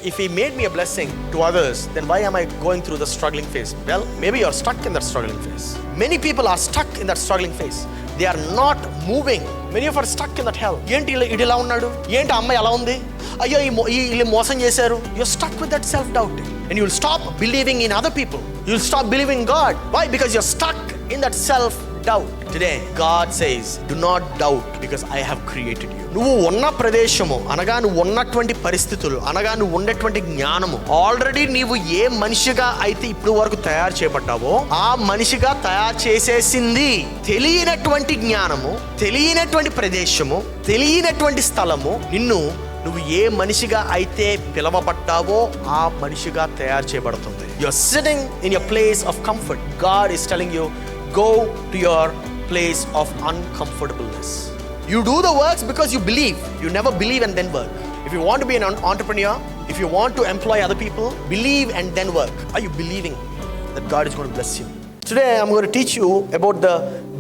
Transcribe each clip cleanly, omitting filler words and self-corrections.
if he made me a blessing to others, then why am I going through the struggling phase? Well, maybe you're stuck in that struggling phase. Many people are stuck in that struggling phase. They are not moving. Many of us are stuck in that hell. ఏంటి ఇటు ఇలా ఉన్నాడు, ఏంటి అమ్మాయి అలా ఉంది, అయ్యో వీళ్ళు మోసం చేశారు. You're stuck with that self-doubt. And you'll stop believing in other people. You'll stop believing in God. Why? Because you're stuck in that self-doubt. Today, God says, do not doubt because I have created you. నువ్వు ఉన్న ప్రదేశము అనగా నువ్వు ఉన్నటువంటి పరిస్థితులు అనగా నువ్వు ఉండేటువంటి జ్ఞానము ఆల్రెడీ నీవు ఏ మనిషిగా అయితే ఇప్పుడు వరకు తయారు చేయబడ్డావో ఆ మనిషిగా తయారు చేసేసింది. తెలియనటువంటి జ్ఞానము, తెలియనటువంటి ప్రదేశము, తెలియనటువంటి స్థలము నువ్వు ఏ మనిషిగా అయితే పిలవబడ్డావో ఆ మనిషిగా తయారు చేయబడుతుంది. You are sitting in your place of comfort. God is telling you, go to your place of uncomfortableness. You do the works because you believe. You never believe and then work. If you want to be an entrepreneur, if you want to employ other people, believe and then work. Are you believing that God is going to bless you? Today I'm going to teach you about the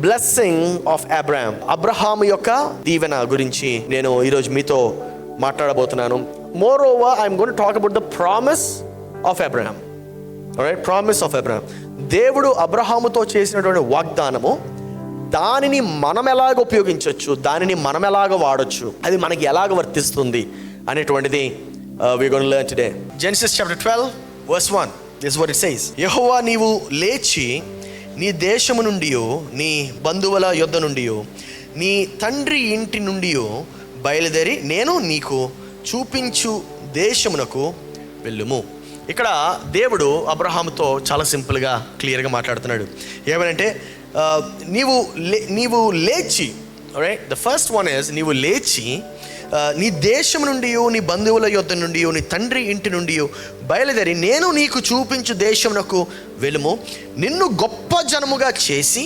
blessing of Abraham. Abraham యొక్క దీవెన గురించి నేను ఈరోజు మీతో మాట్లాడబోతున్నాను. Moreover, I'm going to talk about the promise of Abraham. Alright, promise of Abraham. దేవుడు అబ్రహాముతో చేసినటువంటి వాగ్దానము, దానిని మనం ఎలాగ ఉపయోగించవచ్చు, దానిని మనం ఎలాగ వాడచ్చు, అది మనకి ఎలాగ వర్తిస్తుంది అనేటువంటిది we're going to learn today. Genesis chapter 12 verse 1. This is what it says. యెహోవా నీవు లేచి నీ దేశము నుండి, నీ బంధువుల యొద్ద నుండి, నీ తండ్రి ఇంటి నుండి బయలుదేరి నేను నీకు చూపించు దేశమునకు వెళ్ళుము. ఇక్కడ దేవుడు అబ్రహాముతో చాలా సింపుల్గా క్లియర్గా మాట్లాడుతున్నాడు. ఏమనంటే నీవు లేచి, right, the first one is నీవు లేచి నీ దేశం నుండి, నీ బంధువుల యొద్ద నుండి, నీ తండ్రి ఇంటి నుండి బయలుదేరి నేను నీకు చూపించు దేశమునకు వెళ్ళుము. నిన్ను గొప్ప జనముగా చేసి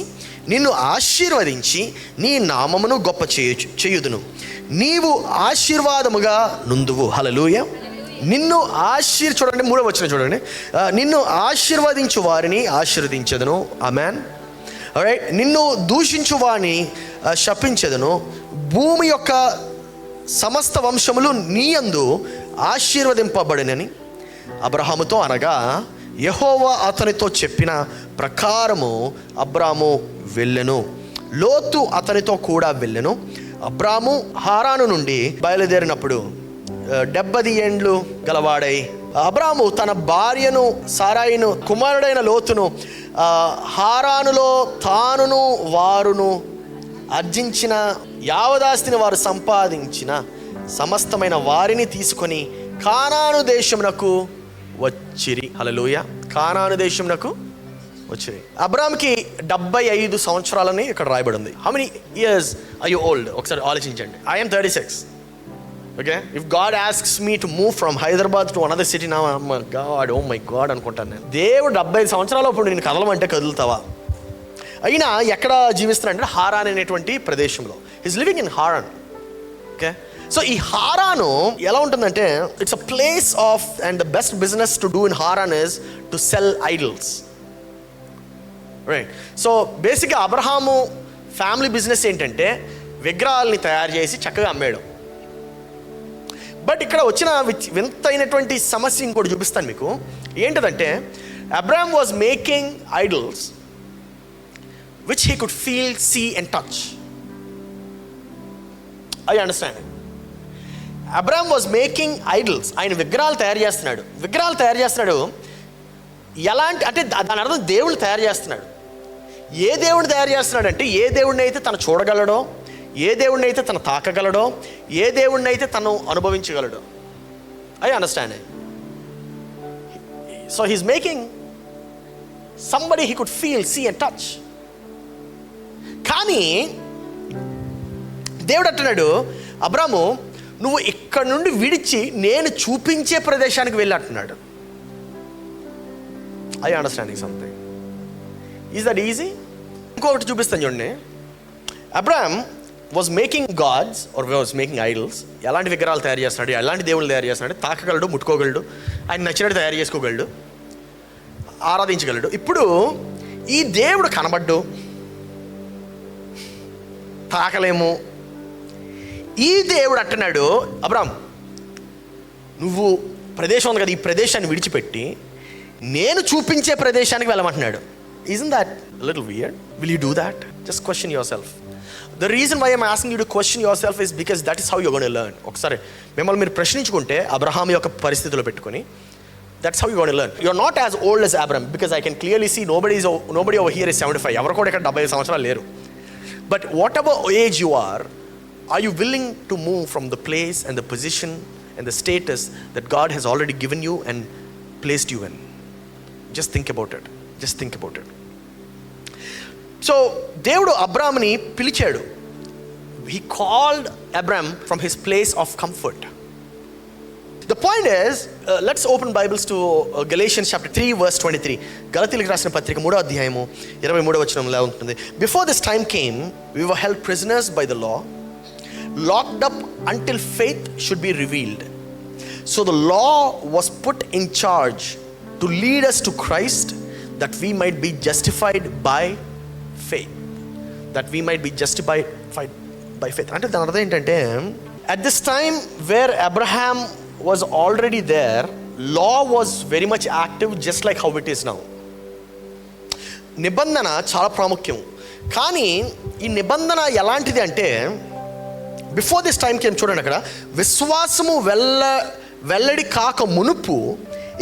నిన్ను ఆశీర్వదించి నీ నామమును గొప్ప చేయుదును. నీవు ఆశీర్వాదముగా నుందువు. హల్లెలూయా. నిన్ను చూడండి, 3వ వచనం చూడండి. నిన్ను ఆశీర్వదించు వారిని ఆశీర్వదించెదను. ఆమేన్. ఆల్రైట్. నిన్ను దూషించు వారిని శపించెదను. భూమి యొక్క సమస్త వంశములు నీయందు ఆశీర్వదింపబడినని అబ్రహాముతో అనగా యెహోవా అతనితో చెప్పిన ప్రకారము అబ్రాము వెళ్ళెను. లోతు అతనితో కూడా వెళ్ళెను. అబ్రాము హారాను నుండి బయలుదేరినప్పుడు 70 ఏండ్లు గలవాడై అబ్రాము తన భార్యను సారాయిను కుమారుడైన లోతును హారానులో తానును వారును ఆర్జించిన యావదాస్తిని వారు సంపాదించిన సమస్తమైన వారిని తీసుకొని కానాను దేశమునకు వచ్చిరి. హల్లెలూయా. కానాను దేశమునకు వచ్చిరి. అబ్రామ్కి 75 సంవత్సరాలని ఇక్కడ రాయబడింది. How many years or you old? ఒకసారి ఆలోచించండి. I am 36. Okay, if God asks me to move from Hyderabad to another city now, oh my God అనుకుంటాను నేను. దేవుడు 75 సంవత్సరాలు అప్పుడు నేను కదలమంటే కదులుతావా? అయినా ఎక్కడ జీవిస్తున్నాడంటే హారాన్ అనేటువంటి ప్రదేశంలో. Is living in Haran. Okay, so ఈ హారాను ఎలా ఉంటుందంటే it's a place of, and the best business to do in Haran is to cell idols. Right. So బేసిక్గా అబ్రహాము ఫ్యామిలీ బిజినెస్ ఏంటంటే విగ్రహాలని తయారు చేసి చక్కగా అమ్మేయడం. బట్ ఇక్కడ వచ్చిన వింతైనటువంటి సమస్య ఇంకోటి చూపిస్తాను మీకు. ఏంటంటే Abraham was making idols which he could feel, see and touch. I understand. Abraham was making idols. ఆయన విగ్రహాలు తయారు చేస్తున్నాడు. ఎలాంటి అంటే దాని అర్థం దేవుళ్ళు తయారు చేస్తున్నాడు. ఏ దేవుడిని తయారు చేస్తున్నాడు అంటే ఏ దేవుడిని అయితే తను చూడగలడో, ఏ దేవుడిని అయితే తను తాకగలడో, ఏ దేవుడిని అయితే తను అనుభవించగలడో. I understand. So he's making somebody he could feel, see and touch. కానీ దేవుడు అంటున్నాడు, అబ్రాము నువ్వు ఇక్కడ నుండి విడిచి నేను చూపించే ప్రదేశానికి వెళ్ళి అంటున్నాడు. I understanding something. Is that easy? ఇంకొకటి చూపిస్తాను చూడండి. Abraham was making gods or was making idols. ఎలాంటి విగ్రహాలు తయారు చేస్తున్నాడు, ఎలాంటి దేవుళ్ళు తయారు చేస్తున్నాడు? తాకగలడు, ముట్టుకోగలడు, ఆయన నచ్చినట్టు తయారు చేసుకోగలడు, ఆరాధించగలడు. ఇప్పుడు ఈ దేవుడు కనబడ్డు, తాకలేము. ఈ దేవుడు అంటున్నాడు, అబ్రామ్ నువ్వు ప్రదేశం ఉంది కదా, ఈ ప్రదేశాన్ని విడిచిపెట్టి నేను చూపించే ప్రదేశానికి వెళ్ళమంటున్నాడు. Isn't that a little weird? Will you do that? Just question yourself. The reason why I'm asking you to question yourself is because that is how you're going to learn. ఒకసారి మిమ్మల్ని మీరు ప్రశ్నించుకుంటే అబ్రహాం యొక్క పరిస్థితిలో పెట్టుకొని, that's how you're going to learn. You're not as old as Abraham, because I can clearly see nobody over here is 75. ఎవరు కూడా ఇక్కడ 70 సంవత్సరాలు లేరు. But whatever age you are you willing to move from the place and the position and the status that God has already given you and placed you in? Just think about it. Just think about it. So దేవుడు అబ్రాహాముని పిలిచాడు. He called Abraham from his place of comfort. The point is, let's open Bibles to Galatians chapter 3 verse 23. గలతీయులకు రాసిన పత్రిక 3వ అధ్యాయము 23వ వచనంలో ఉంటుంది. Before this time came, we were held prisoners by the law, locked up until faith should be revealed. So the law was put in charge to lead us to Christ, that we might be justified by faith. That we might be justified by faith. అంటే దాని అర్థం ఏంటంటే, at this time where Abraham was already there, law was very much active, just like how it is now. నిబంధన చాలా ప్రాముఖ్యం. కానీ ఈ నిబంధన ఎలాంటిది అంటే, బిఫోర్ దిస్ టైం కేమ్, చూడండి అక్కడ, విశ్వాసము వెల్లడి కాక మునుపు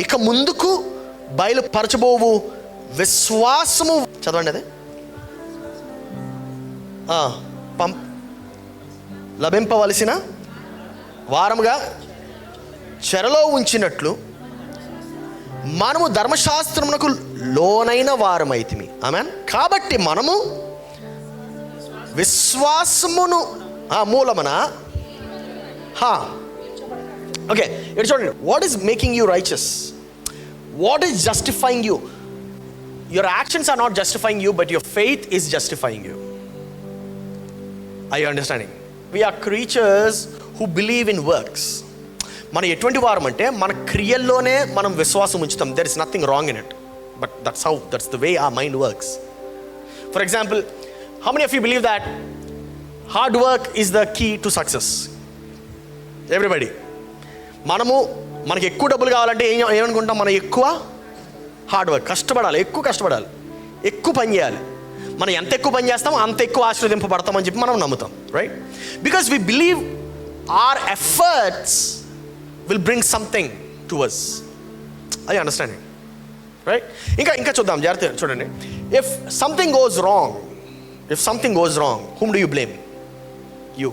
ఇక ముందుకు బయలుపరచబోవు విశ్వాసము, చదవండి అదే, లభింపవలసిన వారముగా చెరలో ఉంచినట్లు మనము ధర్మశాస్త్రమునకు లోనైన వారమైతిమి. ఆమేన్. కాబట్టి మనము విశ్వాసమును మూలమున ఓకే, ఇక్కడ చూడండి, what is making you righteous? What is justifying you? Your actions are not justifying you, but your faith is justifying you. Are you understanding? We are creatures who believe in works. మనం ఎటువంటి వారం అంటే, మన క్రియల్లోనే మనం విశ్వాసం ఉంచుతాం. There is nothing wrong in it, but that's the way our mind works. For example, how many of you believe that hard work is the key to success? Everybody. మనకి ఎక్కువ డబ్బులు కావాలంటే ఏమనుకుంటాం? మనం ఎక్కువ హార్డ్ వర్క్, కష్టపడాలి, ఎక్కువ కష్టపడాలి, ఎక్కువ పని చేయాలి. మనం ఎంత ఎక్కువ పని చేస్తామో అంత ఎక్కువ ఆశీర్వదింపబడతామని చెప్పి మనం నమ్ముతాం, right? Because we believe our efforts will bring something to us. I understanding, right? ఇంకా చూద్దాం, జాగ్రత్త చూడండి. If something goes wrong, whom do you blame? You.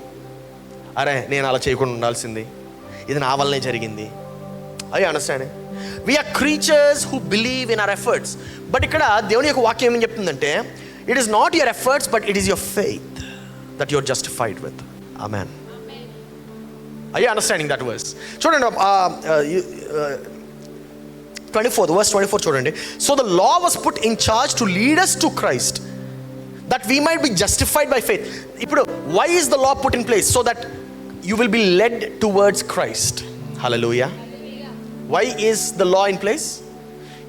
అరే, నేను అలా చేయకుండా ఉండాల్సింది, ఇది నా వల్లనే జరిగింది. I understanding. We are creatures who believe in our efforts. But ఇక్కడ దేవుని యొక్క వాక్యం ఏమని చెప్తుందంటే, it is not your efforts, but it is your faith that you are justified with. Amen. Are you understanding that verse? చూడండి, 24 చూడండి. So the law was put in charge to lead us to Christ, that we might be justified by faith. ఇప్పుడు why is the law put in place? So that you will be led towards Christ. Hallelujah. Why is the law in place?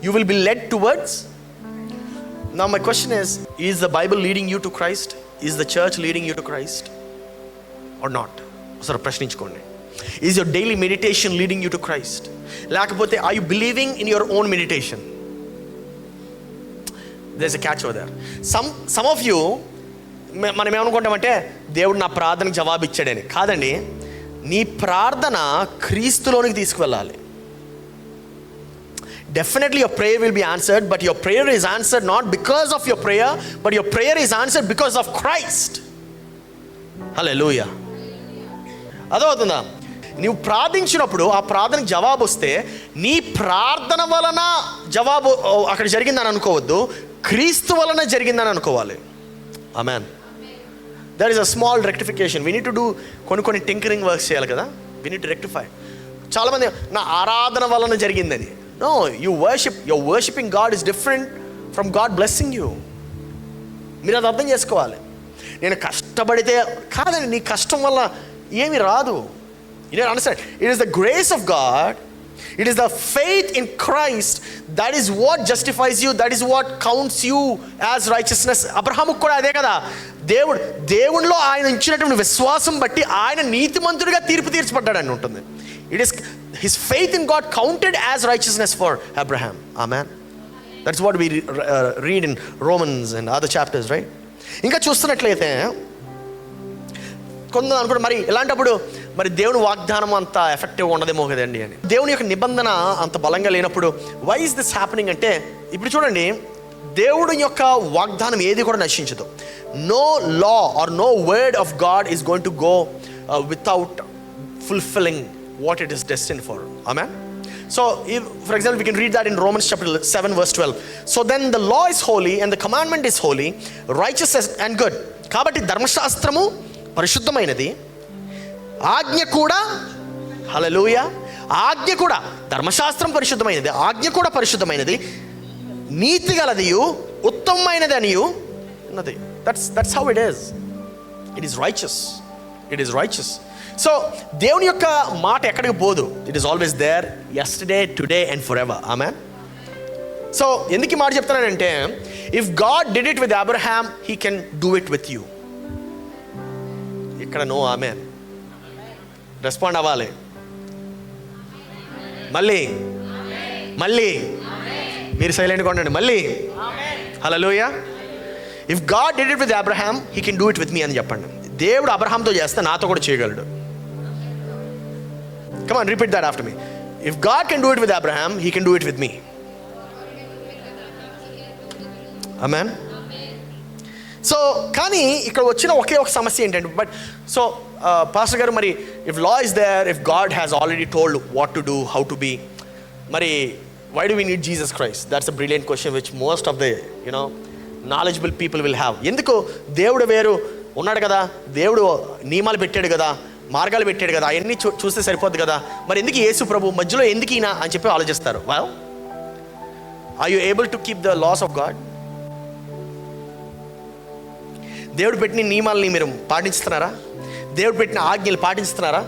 You will be led towards. Now my question is the Bible leading you to Christ? Is the church leading you to Christ or not? Sir, ప్రశ్నించుకోండి. Is your daily meditation leading you to Christ? లేకపోతే are you believing in your own meditation? There's a catch over there. Some of you, మనం ఏమనుకుంటామంటే, దేవుడు నా ప్రార్థనకు జవాబు ఇచ్చాడని. కాదండి, నీ ప్రార్థన క్రీస్తులోనికి తీసుకువెళ్ళాలి. Definitely your prayer will be answered, but your prayer is answered not because of your prayer, but your prayer is answered because of Christ. Hallelujah. అదవుతుందా? నీవు ప్రార్థించినప్పుడు ఆ ప్రార్థనకు జవాబు వస్తే, నీ ప్రార్థన వలన జవాబు అక్కడ జరిగిందని అనుకోవద్దు, క్రీస్తు వలన జరిగిందని అనుకోవాలి. ఆమేన్. There is a small rectification. We need to do కొన్ని టింకరింగ్ వర్క్స్ చేయాలి కదా. We need to rectify. చాలామంది నా ఆరాధన వలన జరిగిందని. No, you're worshiping God is different from God blessing you. మీరు అది అర్థం చేసుకోవాలి. నేను కష్టపడితే కాదండి, నీ కష్టం వల్ల ఏమి రాదు. You need to understand, it is the grace of God, it is the faith in Christ that is what justifies you, that is what counts you as righteousness. అబ్రహాముకు కూడా అదే కదా, దేవునిలో ఆయన ఇచ్చినటువంటి విశ్వాసం బట్టి ఆయన నీతిమంతుడిగా తీర్పు తీర్చబడ్డాడని ఉంటుంది. It is his faith in God counted as righteousness for Abraham. Amen. That's what we read in Romans and other chapters, right? ఇంకా చూస్తున్నట్లయితే కొందరు అనుకుంటే మరి ఇలాంటప్పుడు మరి దేవుని వాగ్దానం అంత ఎఫెక్టివ్ ఉండదేమో కదండి అని. దేవుని యొక్క నిబంధన అంత బలంగా లేనప్పుడు వై ఇస్ దిస్ హ్యాపెనింగ్ అంటే, ఇప్పుడు చూడండి, దేవుడి యొక్క వాగ్దానం ఏది కూడా నశించదు. No law or no word of God is going to go without fulfilling what it is destined for. Amen. So if, for example, we can read that in Romans chapter 7 verse 12. So then the law is holy and the commandment is holy, righteous and good. కాబట్టి ధర్మశాస్త్రము పరిశుద్ధమైనది, ఆజ్ఞ కూడా, హల్లెలూయా, ఆజ్ఞ కూడా, ధర్మశాస్త్రం పరిశుద్ధమైనది, ఆజ్ఞ కూడా పరిశుద్ధమైనది, నీతి గలదియు ఉత్తమమైనది అనియు ఉన్నది. That's how it is. It is righteous. It is righteous. So దేవుని యొక్క మాట ఎక్కడికి పోదు. It is always there, yesterday, today and forever amen. So. సో ఎందుకు ఈ మాట చెప్తున్నానంటే, if God did it with Abraham, he can do it with you. ఇక్కడ నో ఆమెన్. రెస్పాండ్ అవ్వాలి. మళ్ళీ మీరు సైలెంట్గా ఉండండి. మళ్ళీ hallelujah. If God did it with Abraham, he can do it with me అని చెప్పండి. దేవుడు అబ్రహాంతో చేస్తే నాతో కూడా చేయగలడు. Come on, repeat that after me. If God can do it with Abraham, he can do it with me. Amen. So కానీ ఇక్కడ వచ్చిన ఒకే ఒక సమస్య ఏంటంటే, బట్ సో పాస్టర్ గారు, మరి if law is there, if God has already told what to do, how to be, మరి why do we need Jesus Christ? That's a brilliant question which most of the knowledgeable people will have. ఎందుకు? దేవుడు వేరు ఉన్నాడు కదా, దేవుడు నియమాలు పెట్టాడు కదా, మార్గాలు పెట్టాడు కదా, అవన్నీ చూస్తే సరిపోద్ది కదా, మరి ఎందుకు యేసు ప్రభు మధ్యలో ఎందుకు ఈయన అని చెప్పి ఆలోచిస్తారు. Well, are you able to keep the laws of God? దేవుడు పెట్టిన నియమాలని మీరు పాటిస్తున్నారా? దేవుడు పెట్టిన ఆజ్ఞలు పాటిస్తున్నారా?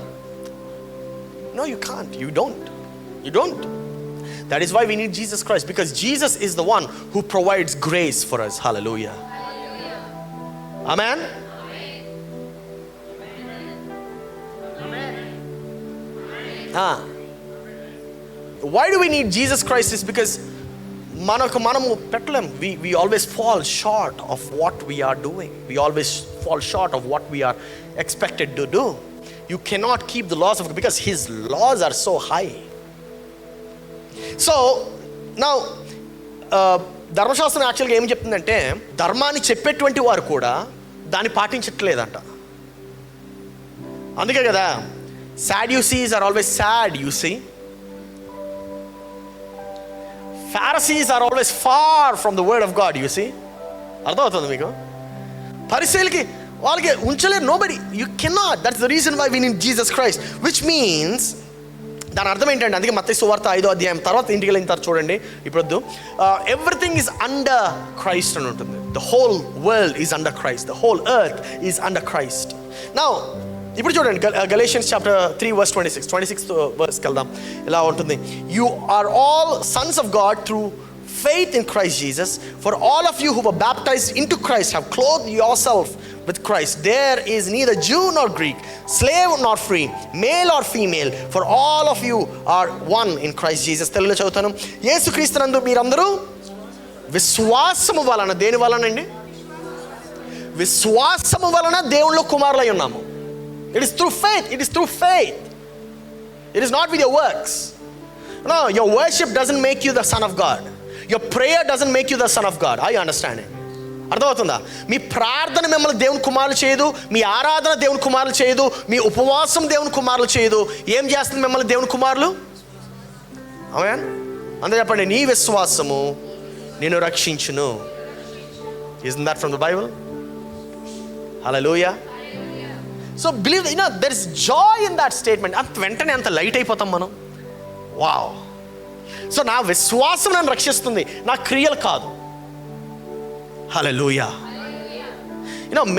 No, you can't. You don't. That is why we need Jesus Christ, because Jesus is the one who provides grace for us. Hallelujah. Amen. Why do we need Jesus Christ? Is because మనము పెట్టలేం. We always fall short of what we are doing. We always fall short of what we are expected to do. You cannot keep the laws of God because his laws are so high. So now ధర్మశాస్త్రం యాక్చువల్గా ఏం చెప్తుందంటే, ధర్మాన్ని చెప్పేటువంటి వారు కూడా దాన్ని పాటించట్లేదంట. అందుకే కదా Sadducees are always sad, you see. Pharisees are always far from the word of God, you see. అర్థమవుతుంది మీకు? పరిసయ్యులకి వాళ్ళకి ఉంచలేరు. nobody, you cannot. That's the reason why we need Jesus Christ, which means, దాని అర్థం ఏంటంటే, అందుకే మత్తయి సువార్త 5వ అధ్యాయం తర్వాత ఇంటికి వెళ్ళిన తర్వాత చూడండి, ఇప్పుడు ఎవ్రీథింగ్ ఈజ్ అండర్ క్రైస్ట్ అని ఉంటుంది. The whole world is under Christ, the whole earth is under Christ. Now ఇప్పుడు చూడండి, Galatians chapter 3 verse 26th verse వెళ్దాం. ఇలా ఉంటుంది, you are all sons of God through faith in Christ Jesus. For all of you who were baptized into Christ have clothed yourself with Christ. There is neither Jew nor Greek, slave nor free, male or female, for all of you are one in Christ Jesus. తెలుగులో చదువుతాను. యేసుక్రీస్తునందు మీరందరూ విశ్వాసము వలన, దేని వలనండి? విశ్వాసము వలన దేవునిలో కుమారులై ఉన్నాము. It is through faith. It is through faith. It is not with your works. No, your worship doesn't make you the son of God. Your prayer doesn't make you the son of God. Are you understanding? అర్థమవుతుందా? మీ ప్రార్థన మిమ్మల్ని దేవుని కుమారులు చేయదు, మీ ఆరాధన దేవుని కుమారులు చేయదు, మీ ఉపవాసం దేవుని కుమారులు చేయదు. ఏం చేస్తుంది మిమ్మల్ని దేవుని కుమారులు? ఆమేన్. అందరూ చెప్పండి, నీ విశ్వాసము నిన్ను రక్షించును. Isn't that from the Bible? Hallelujah. So believe, there is joy in that statement. అంత వెంటనే అంత లైట్ అయిపోతాం మనం. వావ్. సో నా విశ్వాసం నన్ను రక్షిస్తుంది, నా క్రియలు కాదు. Hallelujah.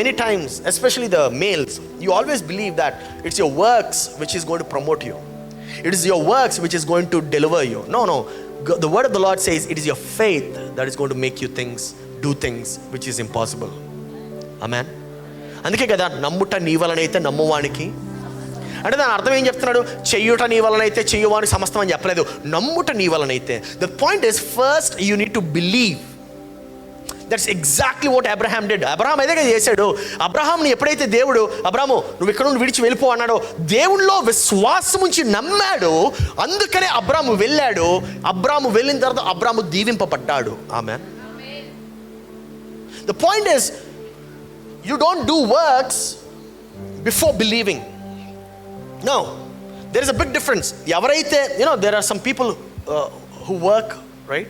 Many times, especially the males, you always believe that it's your works which is going to promote you. It is your works which is going to deliver you. No. The word of the Lord says it is your faith that is going to make you do things which is impossible. Amen. అందుకే కదా, నమ్ముట నీ వలనైతే నమ్మువానికి. అంటే దాని అర్థం ఏం చెప్తున్నాడు? చెయ్యుట నీ వలనైతే చెయ్యువాని సమస్తం అని చెప్పలేదు, నమ్ముట నీ వలనైతే. The point is first you need to believe. That's exactly what Abraham did. Abraham అదే చేశాడు. అబ్రహాంని ఎప్పుడైతే దేవుడు అబ్రహాము నువ్వు ఇక్కడ నుండి విడిచి వెళ్ళిపో అన్నాడో, దేవుళ్ళో విశ్వాసం ఉంచి నమ్మాడు. అందుకనే అబ్రాము వెళ్ళాడు. అబ్రాము వెళ్ళిన తర్వాత అబ్రాము దీవింపబడ్డాడు. Amen. The point is you don't do works before believing. No, there is a big difference. ఎవరైతే there are some people who work right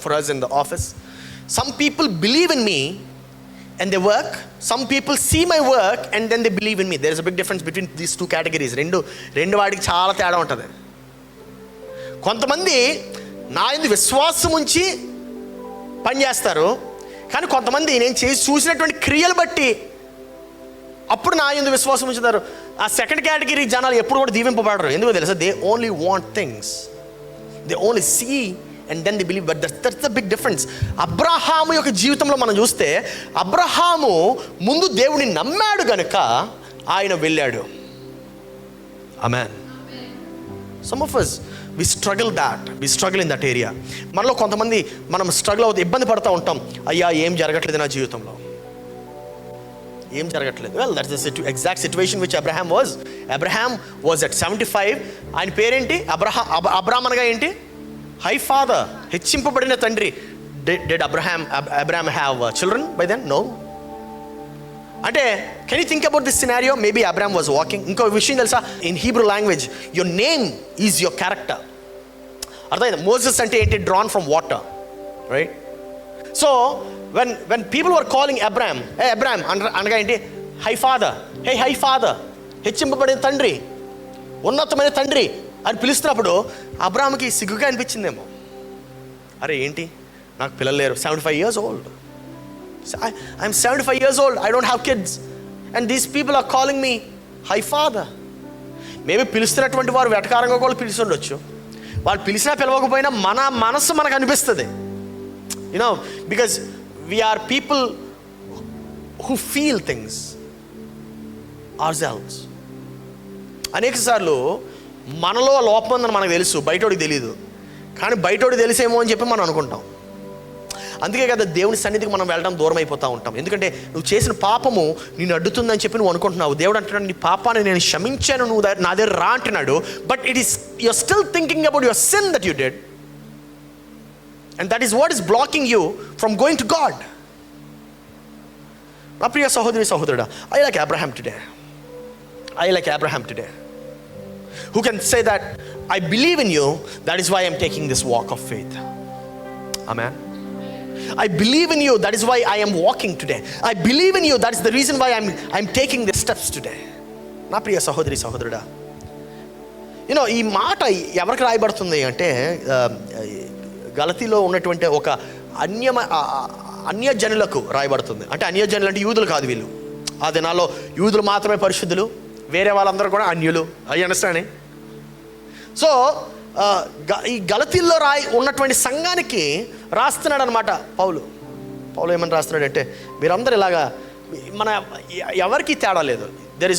for us in the office. Some people believe in me and they work. Some people see my work and then they believe in me. There is a big difference between these two categories. రెండు వాడికి చాలా తేడా ఉంటుంది. కొంతమంది నా యందు విశ్వాసం ఉంచి పనిచేస్తారు, కానీ కొంతమంది నేను చూసినటువంటి క్రియలు బట్టి అప్పుడు నా యందు విశ్వాసం ఉంచుతారు. ఆ సెకండ్ కేటగిరీ జనాలు ఎప్పుడు కూడా దీవింపబడరు. ఎందుకో తెలుసా? They only want things, they only see and then they believe. But that's the big difference. Abraham యొక్క జీవితంలో మనం చూస్తే అబ్రహాము ముందు దేవుడిని నమ్మాడు గనుక ఆయన వెళ్ళాడు. Amen. Some of us we struggle in that area. మనలో కొంతమంది మనం స్ట్రగుల్ అవుతూ ఇబ్బంది పడుతూ ఉంటాం. అయ్యా ఏం జరగట్లేదు నా జీవితంలో, ఏం జరగట్లేదు. Well, that's the exact situation which Abraham was at 75. ఆయన పేరేంటి? అబ్రామ్ అనగా ఏంటి? హై ఫాదర్, హెచ్చింపబడిన తండ్రి. Did Abraham have children by then? No. అంటే can you think about this scenario? Maybe Abram was walking. ఇంకో విషయం తెలుసా? In Hebrew language your name is your character. అర్థమైంది? మోసెస్ అంటే ఏంటి? Drawn from water, right? So when people were calling Abraham, hey Abraham అనగా ఏంటి? High father, హే high father, హెచ్చింపబడిన తండ్రి, ఉన్నతమైన తండ్రి అని పిలుస్తున్నప్పుడు అబ్రామ్కి సిగ్గుగా అనిపించిందేమో. అరే ఏంటి, నాకు పిల్లలు లేరు, 75 years old. I'm 75 years old, I don't have kids, and these people are calling me high father. Maybe పిలుస్తున్నటువంటి వారు వెటకారంగా కూడా పిలుస్తుండొచ్చు. వాళ్ళు పిలిచినా పిలవకపోయినా మన మనసు మనకు అనిపిస్తుంది. Because we are people who feel things ourselves. అనేక సార్లు మనలో లోపం ఉందని మనకు తెలుసు, బయటోడికి తెలియదు. కానీ బయటోడికి తెలిసేమో అని చెప్పి మనం అనుకుంటాం. అందుకే కదా దేవుని సన్నిధికి మనం వెళ్ళడం దూరం అయిపోతూ ఉంటాం. ఎందుకంటే నువ్వు చేసిన పాపము నేను అడ్డుతుందని చెప్పి నువ్వు అనుకుంటున్నావు. దేవుడు అంటున్నాడు, నీ పాపాన్ని నేను క్షమించాను, నువ్వు నా దగ్గర రా అంటున్నాడు. But you're still thinking about your sin that you did, and that is what is blocking you from going to God. నా ప్రియ సహోదరి సహోదరుడా, I like Abraham today, who can say that I believe in you, that is why I'm taking this walk of faith. Amen. I believe in you, that is why I am walking today. I believe in you, that is the reason why I'm taking the steps today. నా ప్రియ సహోదరి సహోదరుడా, ఈ మాట ఎవరికి రాయబడుతుంది అంటే గలతీలో ఉన్నటువంటి ఒక అన్యజనులకు రాయబడుతుంది. అంటే అన్యజనులు అంటే యూదులు కాదు వీళ్ళు. ఆ దినాల్లో యూదులు మాత్రమే పరిశుద్ధులు, వేరే వాళ్ళందరూ కూడా అన్యులు. అవి అండర్స్టాండింగ్? సో ఈ గలతీల్లో ఉన్నటువంటి సంఘానికి రాస్తున్నాడు అనమాట పౌలు. ఏమని రాస్తున్నాడంటే, మీరందరూ ఇలాగా ఎవరికి తేడా లేదు. There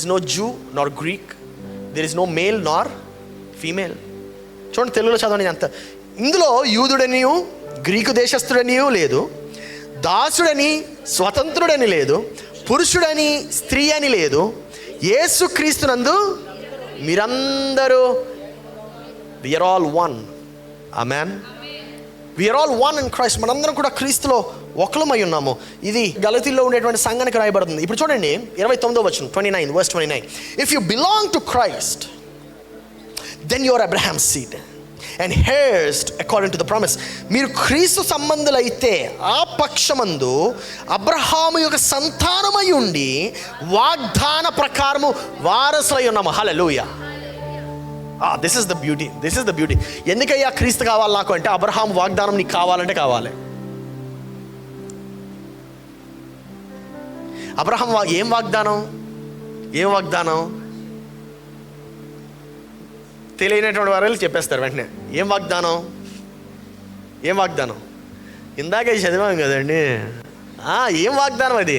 is no Jew nor Greek, there is no male nor female. చూడండి, తెలుగులో చదవండి అంత. ఇందులో యూదుడనియు గ్రీకు దేశస్థుడనియు లేదు, దాసుడని స్వతంత్రుడని లేదు, పురుషుడని స్త్రీ అని లేదు, యేసుక్రీస్తునందు మీరందరూ we are all one. Amen. We are all one in Christ. మనందరం కూడా క్రీస్తులో ఒకలమై ఉన్నాము. ఇది గలతీలో ఉండేటువంటి సంఘానికి రాయబడుతుంది. ఇప్పుడు చూడండి 29వ వచనం, 29 verse 29. If you belong to Christ, then you are Abraham's seed and heirs according to the promise. మీరు క్రీస్తు సంబంధులైతే ఆ పక్షమందు అబ్రహాము యొక్క సంతానమై ఉండి వాగ్దాన ప్రకారము వారసులై ఉన్నాము. Hallelujah. This is the beauty. ఎందుకయ్యా క్రీస్తు కావాలి నాకు అంటే, అబ్రహాం వాగ్దానం నీకు కావాలంటే కావాలి. అబ్రహాం ఏం వాగ్దానం తెలియనటువంటి వారు చెప్పేస్తారు వెంటనే. ఏం వాగ్దానం ఇందాకే చదివాం కదండి. ఏం వాగ్దానం అది?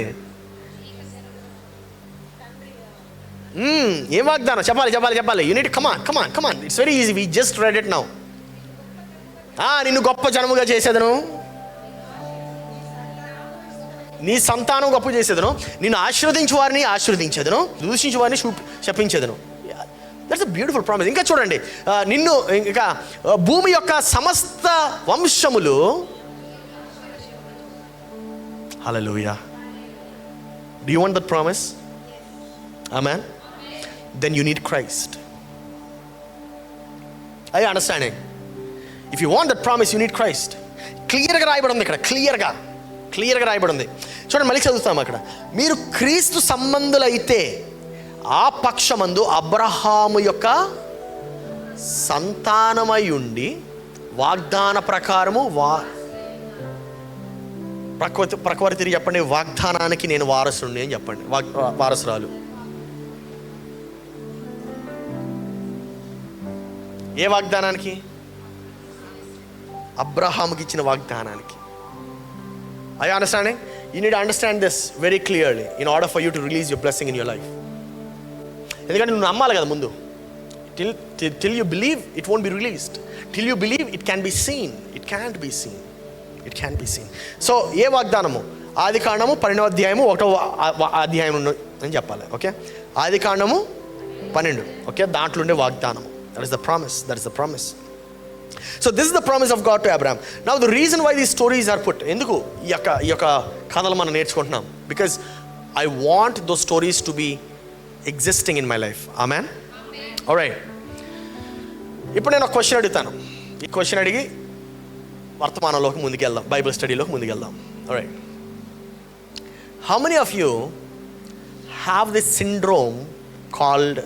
ఏం వాగ్దానం? చెప్పాలి. Unit come on. It's very easy, we just read it now. నిన్ను గొప్ప జనముగా చేసేదను, నీ సంతానం గొప్ప చేసేదను, నిన్ను ఆశీర్వదించు వారిని ఆశీర్వదించేదను, దూషించు వారిని శపించేదను. That's a beautiful promise. ఇంకా చూడండి, నిన్ను ఇంకా భూమి యొక్క సమస్త వంశములు. హల్లెలూయా. Do you want that promise? Amen. Then you need Christ. Are you understanding? If you want that promise, you need Christ. క్లియర్గా రాయబడి ఉంది ఇక్కడ, క్లియర్గా రాయబడి ఉంది. చూడండి, మళ్ళీ చదువుతాం అక్కడ. మీరు క్రీస్తు సంబంధులైతే ఆ పక్షమందు అబ్రహాము యొక్క సంతానమై ఉండి వాగ్దాన ప్రకారము ప్రకృతి తిరిగి చెప్పండి, వాగ్దానానికి నేను వారసుని అని చెప్పండి, వారసురాలు. ఏ వాగ్దానానికి? అబ్రహాముకి ఇచ్చిన వాగ్దానానికి. I understanding? You need understand this very clearly in order for you to release your blessing in your life. ఎందుకంటే నువ్వు నమ్మాలి కదా ముందు. Till you believe it won't be released. Till you believe it can be seen. It can be seen. So ఏ వాగ్దానము? ఆదికాండము 12వ అధ్యాయము 1వ అధ్యాయం అని చెప్పాలి. ఓకే, ఆదికాండము 12. ఓకే, దాంట్లో ఉండే వాగ్దానము. That is the promise. So this is the promise of God to Abraham. Now the reason why these stories are put, ఎందుకు ఈ యొక్క కథలు మనం నేర్చుకుంటున్నాం? Because I want those stories to be existing in my life. Amen. Alright. ఇప్పుడు నేను ఒక question అడుగుతాను. ఈ క్వశ్చన్ అడిగి వర్తమానంలోకి ముందుకెళ్దాం, బైబిల్ స్టడీలోకి ముందుకెళ్దాం. Alright. How many of you have this syndrome called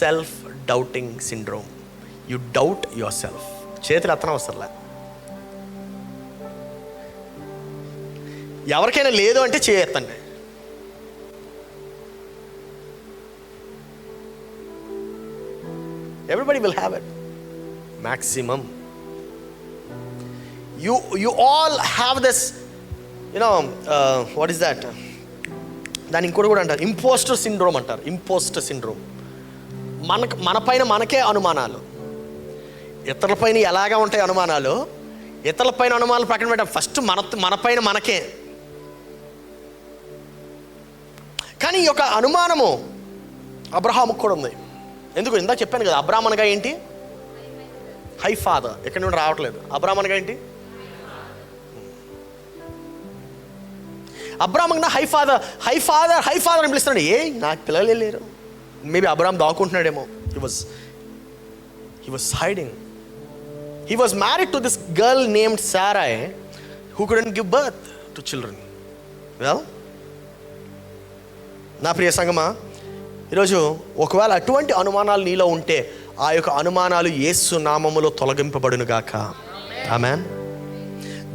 self-doubting syndrome? You doubt yourself. చేతులు ఎత్తన అవసరంలే. ఎవరికైనా లేదు అంటే చేయెత్తండి. Everybody will have it. Maximum. You all have this, what is that? దాని ఇంకోటి కూడా అంటారు, ఇంపోస్టర్ సిండ్రోమ్ అంటారు. Impostor syndrome. మన పైన మనకే అనుమానాలు. ఇతరుల పైన ఎలాగా ఉంటాయి అనుమానాలు? ఇతరుల పైన అనుమానాలు ప్రక్కన పెట్టాం, ఫస్ట్ మన పైన మనకే. కానీ ఈ యొక్క అనుమానము అబ్రహాముకు కూడా ఉంది. ఎందుకు? ఇందాక చెప్పాను కదా, అబ్రాహాం అనగా ఏంటి? High father. ఎక్కడి నుండి రావట్లేదు. అబ్రాహాం అనగా ఏంటి? అబ్రాహాం అనగా హై ఫాదర్ అని పిలుస్తున్నాడు. నాకు పిల్లలే లేరు. Maybe అబ్రాహాం దాక్కుంటున్నాడేమో. He was hiding. He was married to this girl named Sarai who couldn't give birth to children. Well, నా ప్రియ సంగమా, ఈరోజు ఒకవేళ అటువంటి అనుమానాలు నీలో ఉంటే ఆ యొక్క అనుమానాలు యేసు నామములో తొలగింపబడును గాక. ఆమేన్.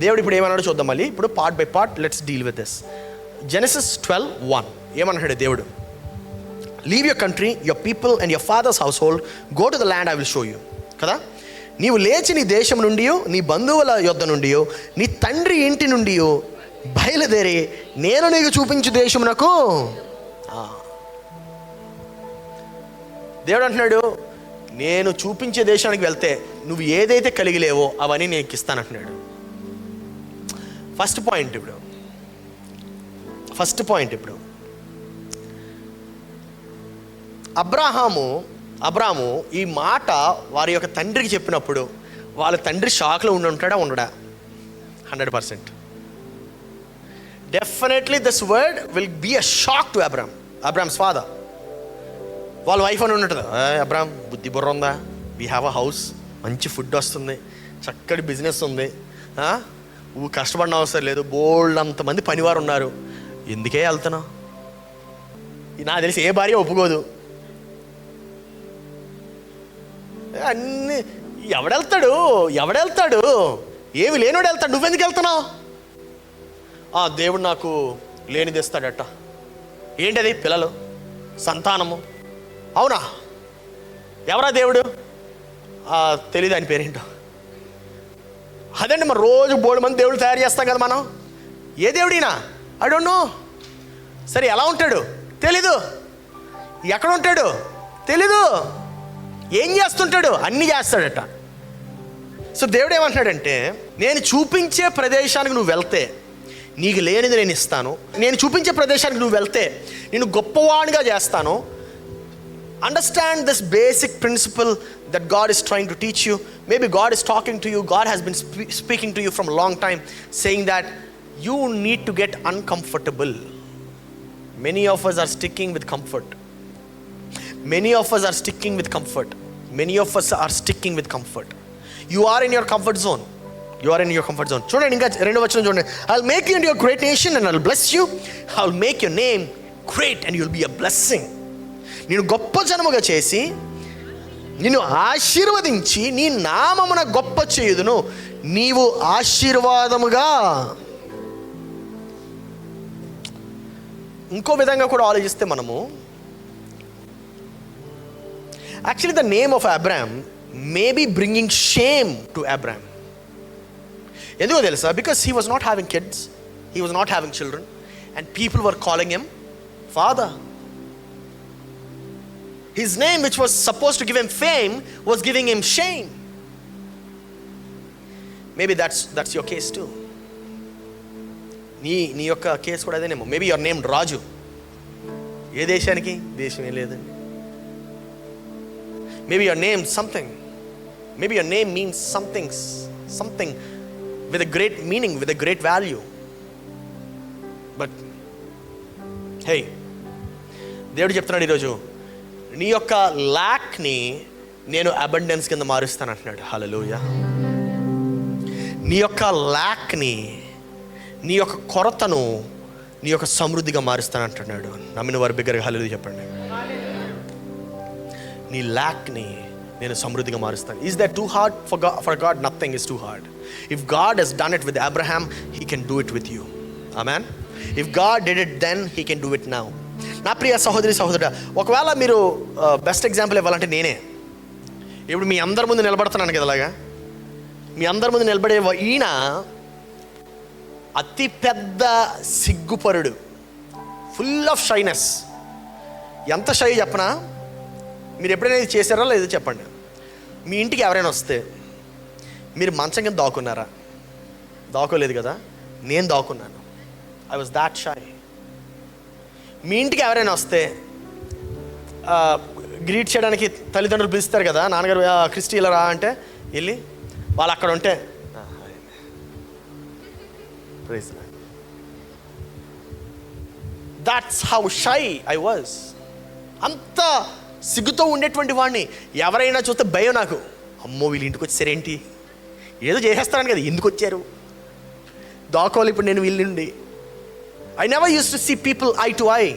దేవుడు ఇప్పుడు ఏమన్నాడో చూద్దాం. మళ్ళీ ఇప్పుడు part by part let's deal with this. Genesis 12:1 ఏమన్నాడు దేవుడు? Leave your country, your people and your father's household, go to the land I will show you. కదా, నీవు లేచి నీ దేశం నుండి, నీ బంధువుల యొద్ద నుండి, నీ తండ్రి ఇంటి నుండి బయలుదేరి నేను నీకు చూపించు దేశమునకు. దేవుడు అంటున్నాడు, నేను చూపించే దేశానికి వెళ్తే నువ్వు ఏదైతే కలిగిలేవో అవన్నీ నేను ఇస్తానంటున్నాడు. ఫస్ట్ పాయింట్ ఇప్పుడు అబ్రాహాము ఈ మాట వారి యొక్క తండ్రికి చెప్పినప్పుడు వాళ్ళ తండ్రి షాక్లో ఉండడా? 100%. Definitely this word will be a shock to Abram's father. వాళ్ళ వైఫ్ అని ఉంటుంది, అబ్రామ్ బుద్ధి బుర్ర ఉందా? వీ హ్యావ్ అ హౌస్, మంచి ఫుడ్ వస్తుంది, చక్కటి బిజినెస్ ఉంది, నువ్వు కష్టపడిన అవసరం లేదు, బోల్డ్ అంతమంది పనివారు ఉన్నారు, ఎందుకే వెళ్తున్నావు? నాకు తెలిసి ఏ భార్య ఒప్పుకోదు. అన్నీ ఎవడెళ్తాడు? ఏమి లేనివాడు వెళ్తాడు, నువ్వెందుకు వెళ్తున్నావు? దేవుడు నాకు లేనిది ఇస్తాడట. ఏంటది? పిల్లలు, సంతానము. అవునా? ఎవరా దేవుడు? తెలీదు ఆయన పేరేంటో. అదండి, మరి రోజు బోడు మంది దేవుడు తయారు చేస్తాం కదా మనం. ఏ దేవుడినా? I don't know. సరే, ఎలా ఉంటాడు తెలీదు. ఎక్కడ ఉంటాడు తెలీదు, ఏం చేస్తుంటాడు అన్నీ చేస్తాడట. సో దేవుడు ఏమంటున్నాడంటే, నేను చూపించే ప్రదేశానికి నువ్వు వెళ్తే నీకు లేనిది నేను ఇస్తాను, నేను చూపించే ప్రదేశానికి నువ్వు వెళ్తే నేను గొప్పవాడిగా చేస్తాను. Understand this basic principle that God is trying to teach you. Maybe God is talking to you. God has been speaking to you from a long time, saying that you need to get uncomfortable. Many of us are sticking with comfort. Many of us are sticking with comfort. Many of us are sticking with comfort. You are in your comfort zone. You are in your comfort zone. చూడండి, ఇంకా 2వ వచనం చూడండి. I'll make you into a great nation and I'll bless you. I'll make your name great and you'll be a blessing. నేను గొప్ప జనముగా చేసి నిన్ను ఆశీర్వదించి నీ నామమున గొప్ప చేయుదును, నీవు ఆశీర్వాదముగా. ఇంకో విధంగా కూడా ఆలోచిస్తే మనము, actually the name of Abram may be bringing shame to Abram. ఎందుకో తెలుసా? Because he was not having kids, he was not having children, and people were calling him father. His name, which was supposed to give him fame, was giving him shame. Maybe that's your case too. నీ యొక్క case కూడా అదేనేమో. Maybe your name రాజు. ఏ దేశానికి? దేశమే లేదండి. Maybe your name something. Maybe your name means something with a great meaning, with a great value. But hey, దేవుడు చెప్తున్నాడు ఈరోజు, నీ యొక్క ల్యాక్ని నేను అబండెన్స్ కింద మారుస్తాను అంటున్నాడు. హల్లెలూయా. నీ యొక్క ల్యాక్ని, నీ యొక్క కొరతను నీ యొక్క సమృద్ధిగా మారుస్తాను అంటున్నాడు. నమ్మిన వారు బిగ్గరగా హల్లెలూయా చెప్పండి. నీ ల్యాక్ని నేను సమృద్ధిగా మారుస్తాను. Is that too hard for God? Nothing is too hard. If God he's done it with Abraham, he can do it with you. Amen. If God did it then, he can do it now. నా ప్రియ సహోదరి సహోదరుడా, ఒకవేళ మీరు best example ఇవ్వాలంటే నేనే. ఇప్పుడు మీ అందరి ముందు నిలబడుతున్నాను కదా, అలాగా మీ అందరి ముందు నిలబడే ఈయన అతి పెద్ద సిగ్గుపరుడు, ఫుల్ ఆఫ్ షైనెస్. ఎంత షై చెప్పనా? మీరు ఎప్పుడైనా ఇది చేశారా లేదో చెప్పండి. మీ ఇంటికి ఎవరైనా వస్తే మీరు మంచం కింద దాక్కున్నారా? దాక్కోలేదు కదా. నేను దాక్కున్నాను. I was that shy. మీ ఇంటికి ఎవరైనా వస్తే గ్రీట్ చేయడానికి తల్లిదండ్రులు పిలుస్తారు కదా, నాన్నగారు క్రిస్టి ఇలా రా అంటే వెళ్ళి వాళ్ళు అక్కడ ఉంటే that's how shy I was. అంత సిగ్గుతో ఉండేటువంటి వాడిని. ఎవరైనా చూస్తే భయం నాకు. అమ్మో వీళ్ళు ఇంటికి వచ్చారేంటి, ఏదో చేసేస్తాను కదా, ఎందుకు వచ్చారు, దాకోవాలి ఇప్పుడు నేను వీళ్ళ నుండి. I never used to see people eye to eye.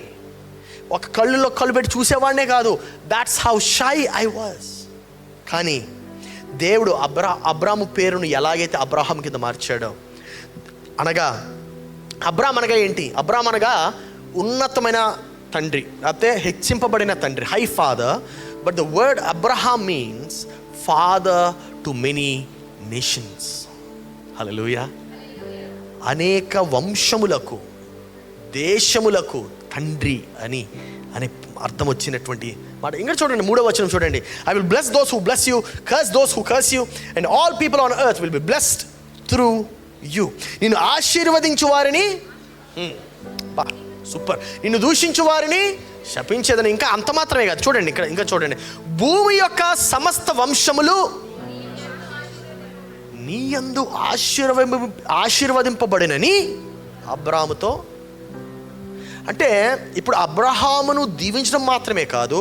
ఒక కళ్ళులో కళ్ళు పెట్టి చూసేవాడినే కాదు. That's how shy I was. కానీ దేవుడు అబ్రాము పేరును ఎలాగైతే అబ్రాహాం కింద మార్చాడో, అనగా అబ్రామ్ అనగా ఏంటి? అబ్రామ్ అనగా ఉన్నతమైన తండ్రి, లేకపోతే హెచ్చింపబడిన తండ్రి, high father. But the word Abraham means father to many nations. Hallelujah. అనేక వంశములకు, దేశములకు తండ్రి అని అర్థం వచ్చినటువంటి మాట. ఇంకా చూడండి 3వ వచనం చూడండి. I will bless those who bless you, curse those who curse you, and all people on earth will be blessed through you. నిన్ను ఆశీర్వదించు వారిని, సూపర్, నిన్ను దూషించు వారిని శపించేదని. ఇంకా అంత మాత్రమే కాదు, చూడండి ఇక్కడ ఇంకా చూడండి. భూమి యొక్క సమస్త వంశములు నీ యందు ఆశీర్వదింపబడినని అబ్రాముతో. అంటే ఇప్పుడు అబ్రహామును దీవించడం మాత్రమే కాదు,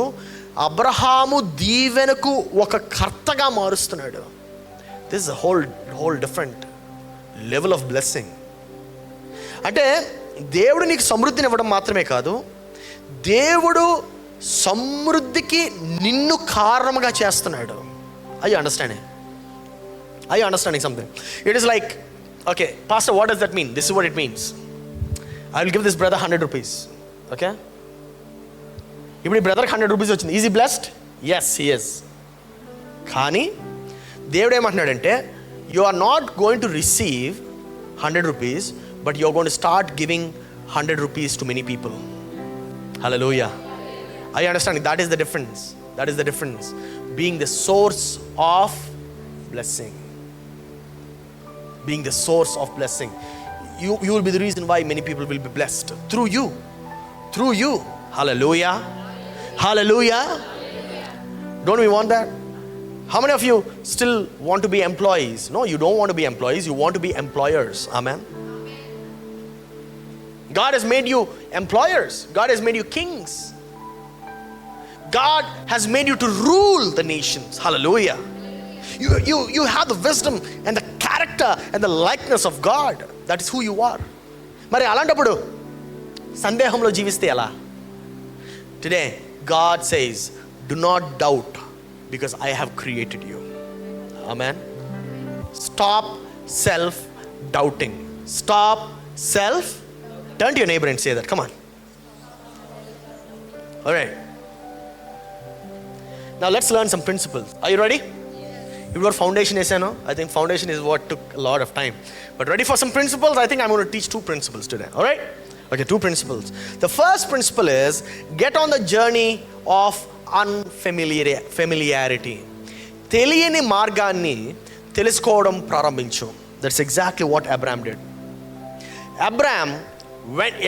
అబ్రహాము దీవెనకు ఒక కర్తగా మారుస్తున్నాడు. This is whole different level of blessing. అంటే దేవుడు నీకు సమృద్ధిని ఇవ్వడం మాత్రమే కాదు, దేవుడు సమృద్ధికి నిన్ను కారణంగా చేస్తున్నాడు. I understanding something. It is like, okay pastor, what does that mean? This is what it means. I will give this brother 100 rupees. Okay? ఇప్పుడు ఈ బ్రదర్కి 100 రూపీస్ వచ్చింది. ఈజ్ ఈ బ్లెస్డ్? Yes, he is. కానీ దేవుడు ఏమంటున్నాడంటే, you are not going to receive 100 rupees, but you are going to start giving 100 rupees to many people. Hallelujah. Are you understanding? That is the difference. That is the difference. Being the source of blessing. Being the source of blessing. You will be the reason why many people will be blessed. Through you. Through you. Hallelujah. Hallelujah. Don't we want that? How many of you still want to be employees? No, you don't want to be employees. You want to be employers. Amen. God has made you employers. God has made you kings. God has made you to rule the nations. Hallelujah. You have the wisdom and the character and the likeness of God. That is who you are. మరి అలాంటప్పుడు సందేహంలో జీవిస్తే ఎలా? Today God says, do not doubt because I have created you. Amen. Stop self-doubting. Stop self. Turn to your neighbor and say that. Come on. All right. Now let's learn some principles. Are you ready? If your foundation is, I think foundation is what took a lot of time. But ready for some principles? I think I'm going to teach 2 principles today. All right? Okay, 2 principles. The first principle is get on the journey of familiarity. తెలియని మార్గాన్ని తెలుసుకోవడం ప్రారంభించు. That's exactly what Abraham did. Abraham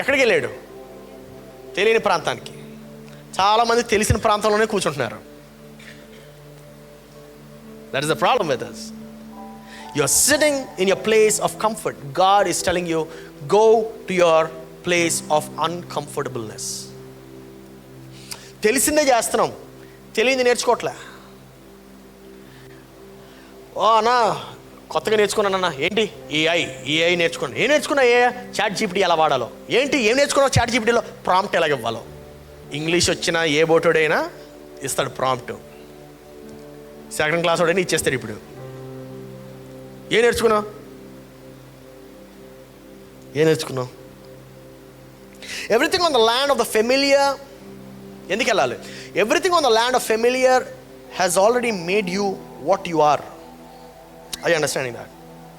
ఎక్కడికి వెళ్ళాడు? తెలియని ప్రాంతానికి. చాలామంది తెలిసిన ప్రాంతంలోనే కూర్చుంటున్నారు. That is the problem with us. You are sitting in your place of comfort. God is telling you, go to your place of uncomfortableness. తెలిసిందే చేస్తున్నాం, తెలియంది నేర్చుకోవట్లే. అన్నా కొత్తగా నేర్చుకున్నానన్నా. ఏంటి? ఏఐ నేర్చుకున్నాను. ఏం నేర్చుకున్నా? చాట్ జీపీటీ ఎలా వాడాలో. ఏంటి? ఏం నేర్చుకున్నావు చాట్ జీపీటీలో? ప్రాంప్ట్ ఎలాగ ఇవ్వాలో. ఇంగ్లీష్ వచ్చినా ఏ బోటోడైనా ఇస్తాడు ప్రాంప్ట్. 2nd క్లాస్ వాడైనా ఇచ్చేస్తాడు. ఇప్పుడు ఏం నేర్చుకున్నావు? Everything on the land of the familiar. ఎందుకు వెళ్ళాలి? Everything on the land of familiar has already made you what you are. I understanding that.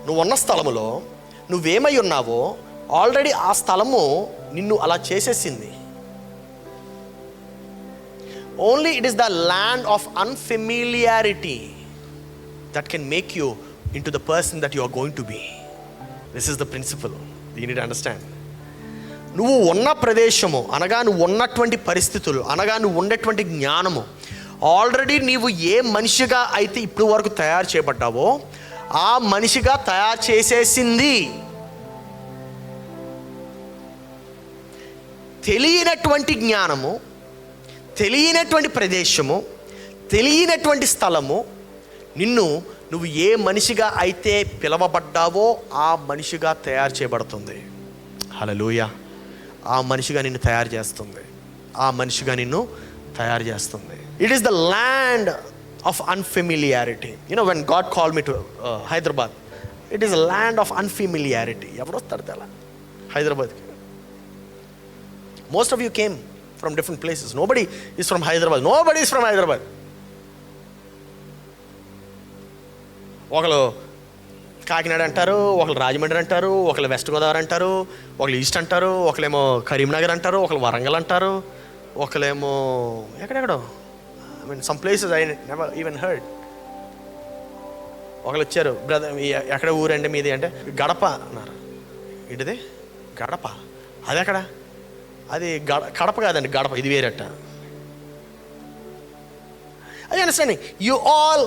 నువ్వు ఉన్న స్థలములో నువ్వేమై ఉన్నావో ఆల్రెడీ ఆ స్థలము నిన్ను అలా చేసేసింది. Only it is the land of unfamiliarity that can make you into the person that you are going to be. This is the principle. You need to understand. నువ్వు ఉన్న ప్రదేశము అనగా నువ్వు ఉన్నటువంటి పరిస్థితులు అనగా నువ్వు ఉండేటువంటి జ్ఞానము ఆల్రెడీ నీవు ఏ మనిషిగా అయితే ఇప్పుడు వరకు తయారు చేయబడ్డావో ఆ మనిషిగా తయారు చేసేసింది. తెలియనటువంటి జ్ఞానము, తెలియనటువంటి ప్రదేశము, తెలియనటువంటి స్థలము నువ్వు ఏ మనిషిగా అయితే పిలవబడ్డావో ఆ మనిషిగా తయారు చేయబడుతుంది. హల్లెలూయా. ఆ మనిషిగా నిన్ను తయారు చేస్తుంది. ఆ మనిషిగా నిన్ను తయారు చేస్తుంది. It is the land of unfamiliarity. When God call me to Hyderabad, it is a land of unfamiliarity. ఎవరు వస్తారు తెలా హైదరాబాద్కి? Most of you came from different places. Nobody is from Hyderabad. Nobody is from Hyderabad. ఒకళ్ళు కాకినాడ అంటారు, ఒకళ్ళు రాజమండ్రి అంటారు, ఒకళ్ళు west Godavari అంటారు, ఒకళ్ళు ఈస్ట్ అంటారు, ఒకళ్ళేమో కరీంనగర్ అంటారు, ఒకళ్ళు వరంగల్ అంటారు, ఒకళ్ళేమో ఎక్కడెక్కడో. I mean some places I never even heard. ఒకళ్ళు వచ్చారు, బ్రదర్ ఎక్కడ ఊరండి మీది అంటే గడప అన్నారు. ఏంటిది గడప? అది ఎక్కడ? అది కడప కాదండి, గడప. ఇది వేరట. I understanding. You all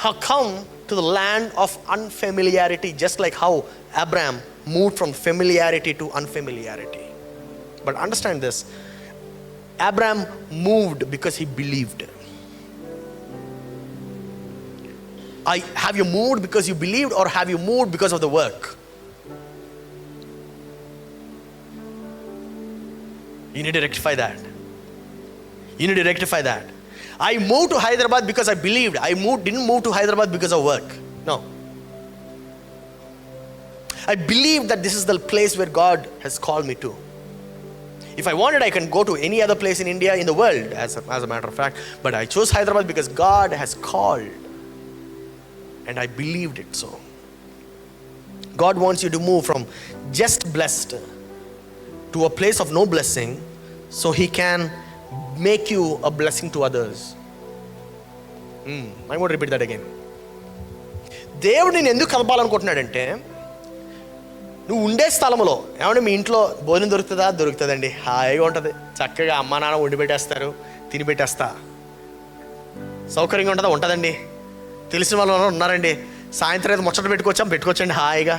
have come to the land of unfamiliarity, just like how Abraham moved from familiarity to unfamiliarity. But understand this, Abraham moved because he believed. Have you moved because you believed, or have you moved because of the work? You need to rectify that. You need to rectify that. I moved to Hyderabad because I believed. Didn't move to Hyderabad because of work. No. I believe that this is the place where God has called me to. If I wanted, I can go to any other place in India, in the world, as a matter of fact. But I chose Hyderabad because God has called. And I believed it so. God wants you to move from just blessed to a place of no blessing, so He can make you a blessing to others. I won't repeat that again. దేవుడు నేను ఎందుకు కలపాలనుకుంటున్నాడంటే, నువ్వు ఉండే స్థలంలో ఏమంటే మీ ఇంట్లో భోజనం దొరుకుతుందా? దొరుకుతుందండి, హాయిగా ఉంటుంది, చక్కగా అమ్మా నాన్న వండి పెట్టేస్తారు, తిని పెట్టేస్తా. సౌకర్యంగా ఉంటుందా? ఉంటుందండి. తెలిసిన వాళ్ళు ఉన్నారండి, సాయంత్రం అయితే ముచ్చట పెట్టుకోవచ్చండి హాయిగా,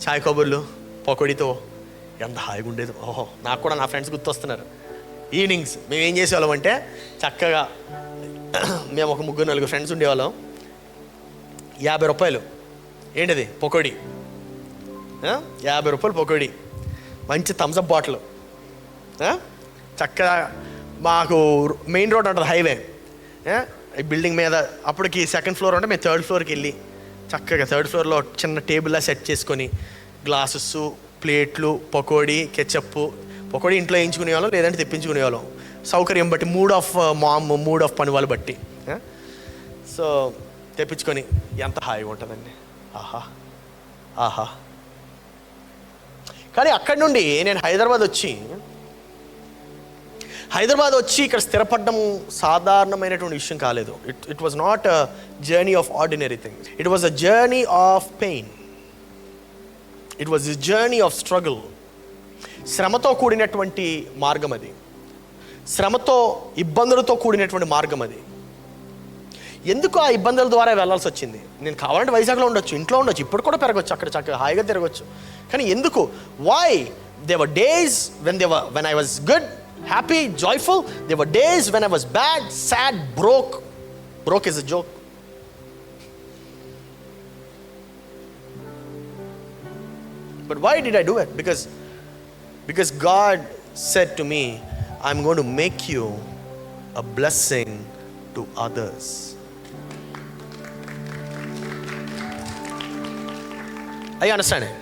చాయ్ కబుర్లు పకోడీతో, ఎంత హాయిగా ఉండేది. ఓహో, నాకు కూడా నా ఫ్రెండ్స్ గుర్తొస్తున్నారు. ఈవినింగ్స్ మేము ఏం చేసేవాళ్ళం అంటే, చక్కగా మేము ఒక 3-4 ఫ్రెండ్స్ ఉండేవాళ్ళం. 50 రూపాయలు ఏంటిది పకోడీ, 50 రూపాయలు పకోడీ, మంచి థమ్స్అప్ బాటిల్, చక్కగా మాకు మెయిన్ రోడ్ ఉంటుంది, హైవే, ఈ బిల్డింగ్ మీద. అప్పటికి 2nd ఫ్లోర్ ఉంటే మేము 3rd ఫ్లోర్కి వెళ్ళి చక్కగా 3rd ఫ్లోర్లో చిన్న టేబుల్లా సెట్ చేసుకొని గ్లాసెస్, ప్లేట్లు, పకోడీ, కెచప్. పకోడీ ఇంట్లో వేయించుకునేవాళ్ళం, లేదంటే తెప్పించుకునేవాళ్ళం, సౌకర్యం బట్టి, మూడ్ ఆఫ్ పని వాళ్ళు బట్టి. సో తెప్పించుకొని ఎంత హాయిగా ఉంటుందండి, ఆహా ఆహా. కానీ అక్కడి నుండి నేను హైదరాబాద్ వచ్చి ఇక్కడ స్థిరపడడం సాధారణమైనటువంటి విషయం కాలేదు. It was not a journey of ordinary things. It was a journey of pain. It was a journey of struggle. శ్రమతో కూడినటువంటి మార్గం అది, శ్రమతో ఇబ్బందులతో కూడినటువంటి మార్గం అది. ఎందుకు ఆ ఇబ్బందుల ద్వారా వెళ్ళాల్సి వచ్చింది? నేను కావాలంటే వైజాగ్లో ఉండొచ్చు, ఇంట్లో ఉండొచ్చు, ఇప్పుడు కూడా పెరగచ్చు, అక్కడ చక్కగా హాయిగా తిరగచ్చు. కానీ ఎందుకు? Why? They were days when I was good, happy, joyful. There were days when I was bad, sad, broke is a joke. But why did I do it? Because God said to me, I'm going to make you a blessing to others. Are you understanding?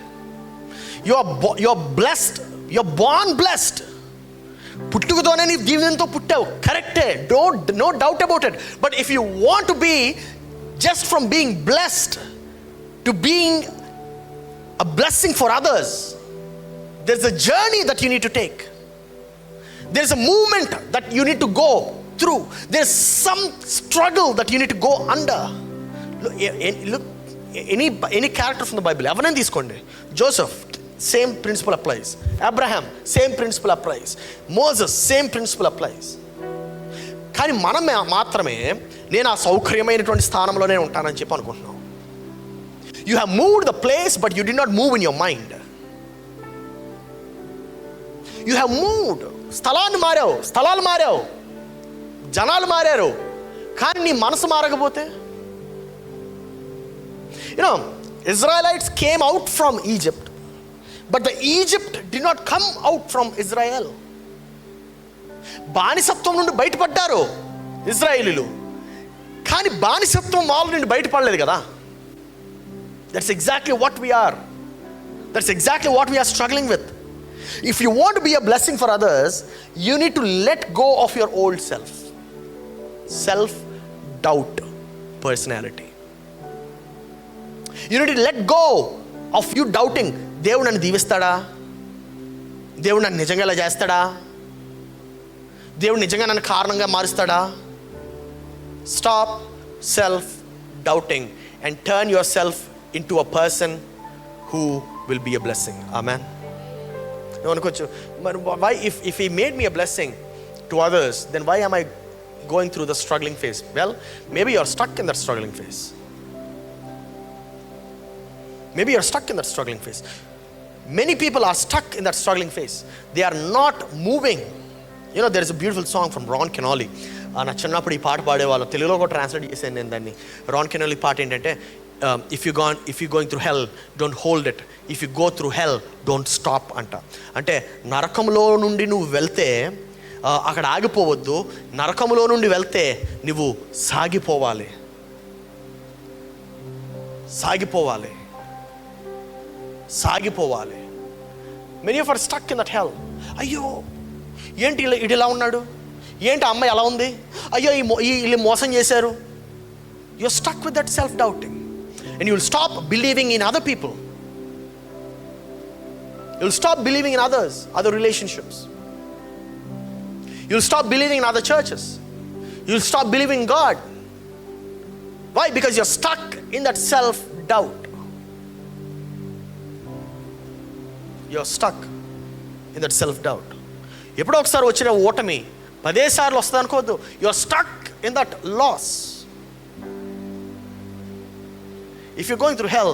You're blessed. You're born blessed. పుట్టుకతోనే నీ దీవెనతో పుట్టావు, కరెక్టే, no doubt about it. But if you want to be just from being blessed to being a blessing for others, there's a journey that you need to take. There's a movement that you need to go through. There's some struggle that you need to go under. Look, any character from the Bible, evanani తీసుకోండి. Joseph, same principle applies. Abraham, same principle applies. Moses, same principle applies. కానీ మనం మాత్రమే నేను ఆ సౌకర్యమైనటువంటి స్థానంలోనే ఉంటానని చెప్పి అనుకుంటున్నాం. You have moved the place, but you did not move in your mind. You have moved. స్థలాలు మారావు, జనాలు మారారు, కానీ నీ మనసు మారకపోతే. Israelites came out from Egypt, but the Egypt did not come out from Israel. బానిసత్వం నుండి బయటపడ్డారు ఇజ్రాయేలీలు, కానీ బానిసత్వం వాళ్ళ నుండి బయటపడలేదు కదా. That's exactly what we are. That's exactly what we are struggling with. If you want to be a blessing for others, you need to let go of your old self-doubt personality. You need to let go of you doubting, దేవుడు నన్ను దీవిస్తాడా, దేవుడు నన్ను నిజంగా ఇలా చేస్తాడా, దేవుడు నిజంగా నన్ను కారణంగా మారుస్తాడా. Stop self-doubting and turn yourself into a person who will be a blessing. Amen. అనుకోవచ్చు, మరి why if he made me a blessing to others, then why am I going through the struggling phase? Well, maybe you're stuck in that struggling phase. Many people are stuck in that struggling phase. They are not moving. There is a beautiful song from Ron Kenoly. నా చిన్నప్పుడు ఈ పాట పాడేవాళ్ళు, తెలుగులో కూడా translate చేశాను నేను దాన్ని. రాన్ కెనోలీ పాట ఏంటంటే, if you're going through hell, don't hold it. If you go through hell, don't stop అంట. అంటే నరకంలో నుండి నువ్వు వెళ్తే అక్కడ ఆగిపోవద్దు, నరకంలో నుండి వెళ్తే నువ్వు సాగిపోవాలి. Many of us are stuck in that hell. అయ్యో ఏంటి ఇలా ఉన్నాడు, ఏంటి అమ్మాయి ఎలా ఉంది, అయ్యో వీళ్ళు మోసం చేశారు. You're stuck with that self-doubting. And you'll stop believing in other people. You'll stop believing in others, other relationships. You'll stop believing in other churches. You'll stop believing in God. Why? Because you're stuck in that self-doubt. You're stuck in that self-doubt. ఎప్పుడో ఒకసారి వచ్చిన ఓటమి 10 సార్లు వస్తుంది అనుకోవద్దు. You're stuck in that loss. If you're going through hell,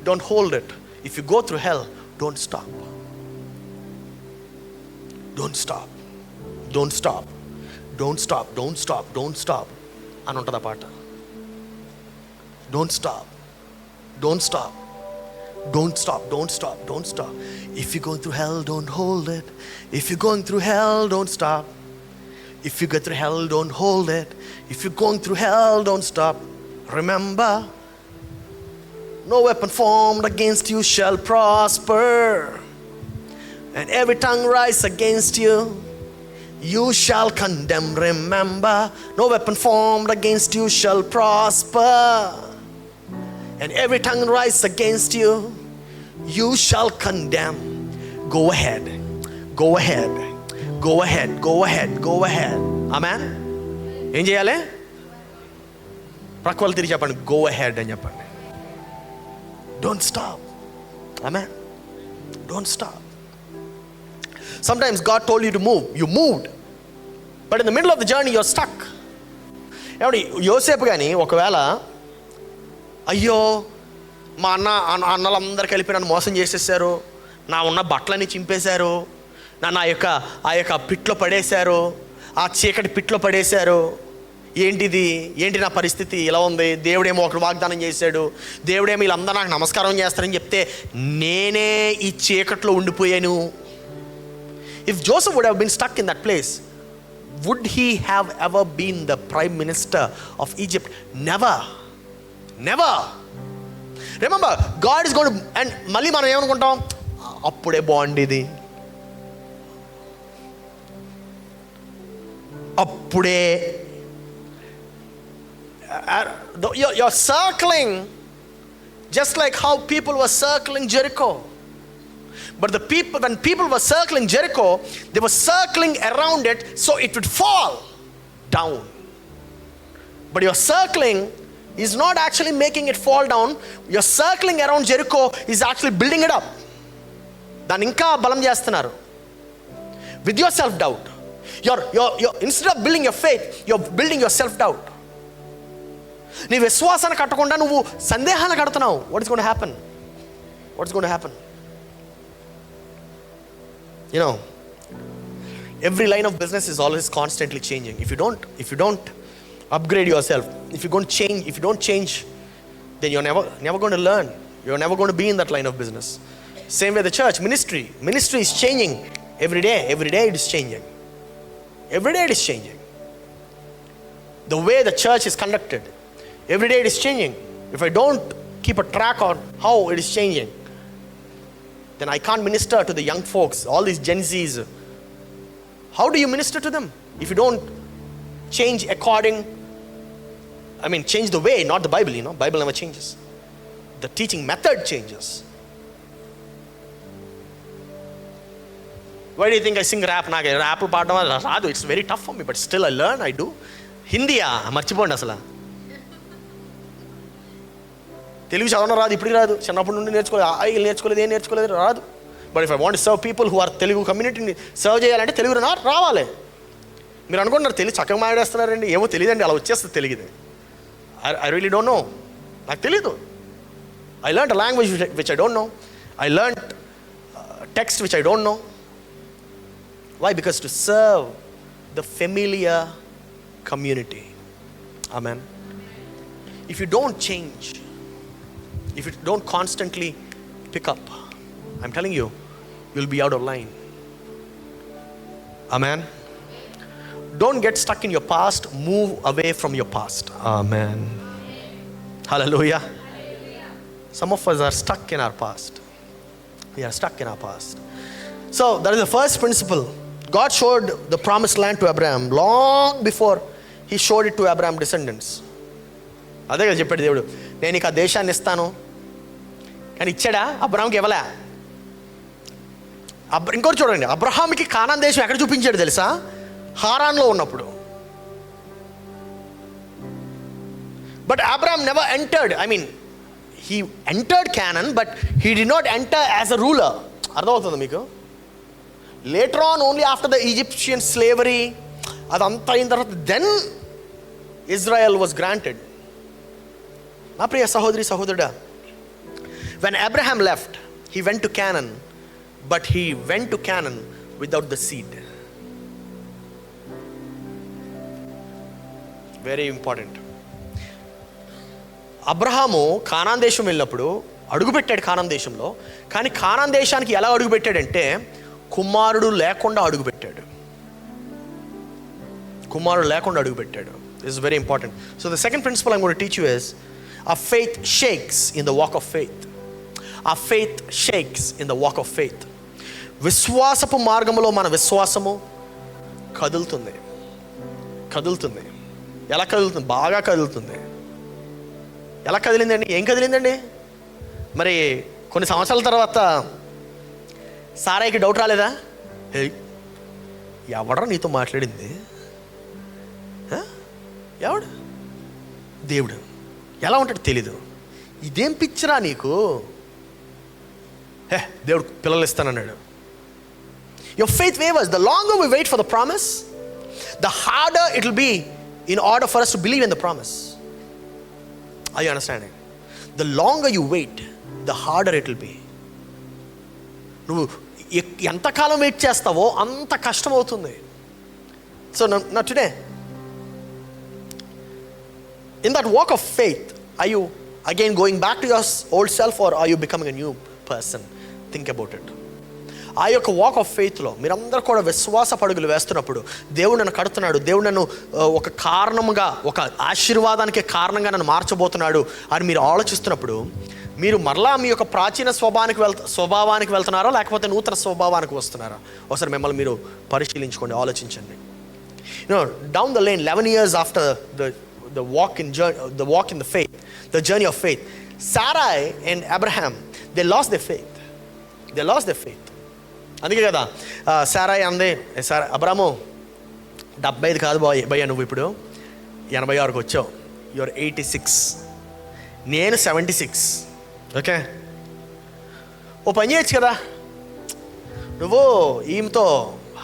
don't hold it. If you go through hell, don't stop. Don't stop. Don't stop. Don't stop. Don't stop. Don't stop. అని ఉంటుంది ఆ పాట. Don't stop. Don't stop. Don't stop. Don't stop. Don't stop. If you're going through hell, don't hold it. If you're going through hell, don't stop. If you go through hell, don't hold it. If you're going through hell, don't stop. Remember, no weapon formed against you shall prosper. And every tongue rise against you, you shall condemn. Remember, no weapon formed against you shall prosper. And every tongue rise against you, you shall condemn. Go ahead. Go ahead. Go ahead. Go ahead. Go ahead. Amen. ఏం చేయాలి? ప్రక్కలు తిరిగి చెప్పండి, go ahead అని చెప్పండి. Don't stop. Amen. Don't stop. Sometimes God told you to move. You moved. But in the middle of the journey, you're stuck. ఏమండి, యోసేపు కానీ ఒకవేళ అయ్యో మా అన్నలందరూ కలిపి నన్ను మోసం చేసేసారు, నా ఉన్న బట్టలని చింపేశారు, నన్ను ఆ యొక్క పిట్లో పడేశారు, ఆ చీకటి పిట్లో పడేశారు, ఏంటి నా పరిస్థితి ఇలా ఉంది, దేవుడేమో ఒకడు వాగ్దానం చేశాడు, దేవుడేమో వీళ్ళందరూ నాకు నమస్కారం చేస్తారని చెప్తే నేనే ఈ చీకట్లో ఉండిపోయాను. If Joseph would have been stuck in that place, would he have ever been the prime minister of Egypt? Never. Remember, God is going to, and మళ్ళీ మనం ఏమనుకుంటాం, అప్పుడే బాగుండేది, అప్పుడే. You're circling just like how people were circling Jericho. But when people were circling Jericho, they were circling around it so it would fall down. But your circling is not actually making it fall down. Your circling around Jericho is actually building it up. దాన్ని ఇంకా బలం చేస్తున్నారు with your self-doubt. You're instead of building your faith, you're building your self-doubt. నీ విశ్వాసాన్ని కట్టకుండా నువ్వు సందేహాన్ని కడుతున్నావు. What is going to happen? What's going to happen? You know, every line of business is always constantly changing. If you don't upgrade yourself, if you don't change, then you're never going to learn. You're never going to be in that line of business. Same way the church ministry is changing every day it is changing. Every day it is changing. The way the church is conducted, every day it is changing. If I don't keep a track on how it is changing, then I can't minister to the young folks, all these Gen Zs. How do you minister to them if you don't change change the way, not the Bible, Bible never changes. The teaching method changes. Why do you think I sing rap? Rap పాడడం రాదు. It's very tough for me, but still I learn, I do. హిందీయా మర్చిపోండి అసలు. తెలుగు చదవడం రాదు, ఇప్పటికి రాదు, చిన్నప్పటి నుండి నేర్చుకోలేదు, ఏం నేర్చుకోలేదు, రాదు. But if I want serve people who are Telugu కమ్యూనిటీని సర్వ్ చేయాలంటే తెలుగు రావాలి. మీరు అనుకుంటున్నారు తెలుగు చక్కగా మాట్లాడేస్తున్నారండి, ఏమో తెలియదండి, అలా వచ్చేస్తుంది తెలుగుది. ఐ రియలీ డోంట్ నో, నాకు తెలీదు. I learned a language which I don't no. I learned text which I don't no. Why? Because to serve the familiar community. Amen. If you don't change, if you don't constantly pick up, I'm telling you, you'll be out of line. Amen. Don't get stuck in your past, move away from your past. Amen. Hallelujah. Some of us are stuck in our past. We are stuck in our past. So that is the first principle. God showed the promised land to Abraham long before he showed it to Abraham's descendants. అదే కదా చెప్పాడు దేవుడు, నేను ఇక ఆ దేశాన్ని ఇస్తాను. కానీ ఇచ్చాడా? అబ్రహాంకి ఇవ్వలే. ఇంకోటి చూడండి, అబ్రహాంకి కానాన్ దేశం ఎక్కడ చూపించాడు తెలుసా? హారాన్లో ఉన్నప్పుడు. But Abraham never entered, he entered Canaan, but he did not enter as a ruler. అర్థమవుతుంది మీకు? Later on, only after the Egyptian slavery, అదంతా అయిన తర్వాత then Israel was granted. నా ప్రియ సహోదరి సహోదరుడా, when Abraham left, he went to Canaan, but he went to Canaan without the seed. Very important. Abraham Conan దేశం వెళ్ళినప్పుడు అడుగుపెట్టాడు కానాన్ దేశంలో. కానీ కానాన్ దేశానికి ఎలా అడుగుపెట్టాడంటే కుమారుడు లేకుండా అడుగుపెట్టాడు. కుమారుడు లేకుండా అడుగుపెట్టాడు. This is very important. So the second principle I'm going to teach you is our faith shakes in the walk of faith. Our faith shakes in the walk of faith. విశ్వాసపు మార్గంలో మన విశ్వాసము కదులుతుంది. ఎలా కదులుతుంది? బాగా కదులుతుంది. ఎలా కదిలిందండి? ఏం కదిలిందండి? మరి కొన్ని సంవత్సరాల తర్వాత సారాయికి డౌట్ రాలేదా? ఎవడరా నీతో మాట్లాడింది? ఎవడు? దేవుడు. ఎలా ఉంటాడు తెలీదు. ఇదేం పిచ్చిరా నీకు? దేవుడు పిల్లలు ఇస్తానన్నాడు. Your faith wavers. The longer we wait for the promise, the harder it will be in order for us to believe in the promise. Are you understanding? The longer you wait, the harder it will be. నువ్వు ఎంతకాలం wait చేస్తావో అంత కష్టం అవుతుంది. So now today, in that walk of faith, are you again going back to your old self, or are you becoming a new person? Think about it. ఆ యొక్క walk of ఫెయిత్లో మీరందరూ కూడా విశ్వాస పడుగులు వేస్తున్నప్పుడు దేవుడు నన్ను కడుతున్నాడు, దేవుడు నన్ను ఒక కారణముగా, ఒక ఆశీర్వాదానికి కారణంగా నన్ను మార్చబోతున్నాడు అని మీరు ఆలోచిస్తున్నప్పుడు మీరు మరలా మీ యొక్క ప్రాచీన స్వభావానికి వెళ్తున్నారా, లేకపోతే నూతన స్వభావానికి వస్తున్నారా? ఒకసారి మిమ్మల్ని మీరు పరిశీలించుకోండి, ఆలోచించండి. Down the lane, 11 years after the walk in the faith, the journey of faith, Sarai and Abraham, they lost their faith. అందుకే కదా సారాయి అంది, అబ్రాము 75 కాదు భయ్యా, నువ్వు ఇప్పుడు 86కి వచ్చావు, యువర్ 86, నేను 76. ఓకే, ఓ పని చేయొచ్చు కదా, నువ్వు ఈమెతో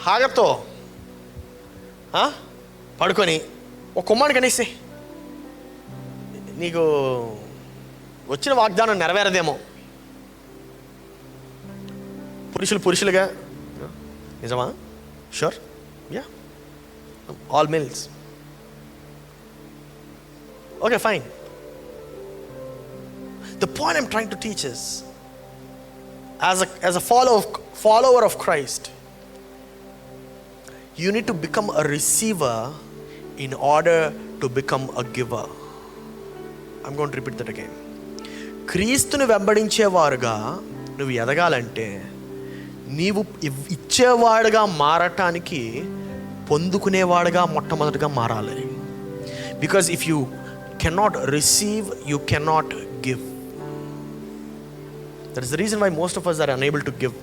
హాగర్తో పడుకొని ఒక కుమ్మాడు కనేసి నీకు వచ్చిన వాగ్దానం నెరవేరదేమో. పురుషులుగా నిజమా? Sure, yeah, all males. Okay, fine. The point I'm trying to teach is, as a follower of Christ, you need to become a receiver in order to become a giver. I'm going to repeat that again. క్రీస్తుని వెంబడించేవారుగా నువ్వు ఎదగాలంటే నీవు ఇచ్చేవాడుగా మారటానికి పొందుకునేవాడుగా మొట్టమొదటిగా మారాలి. Because if you cannot receive, you cannot give. That is the reason why most of us are unable to give,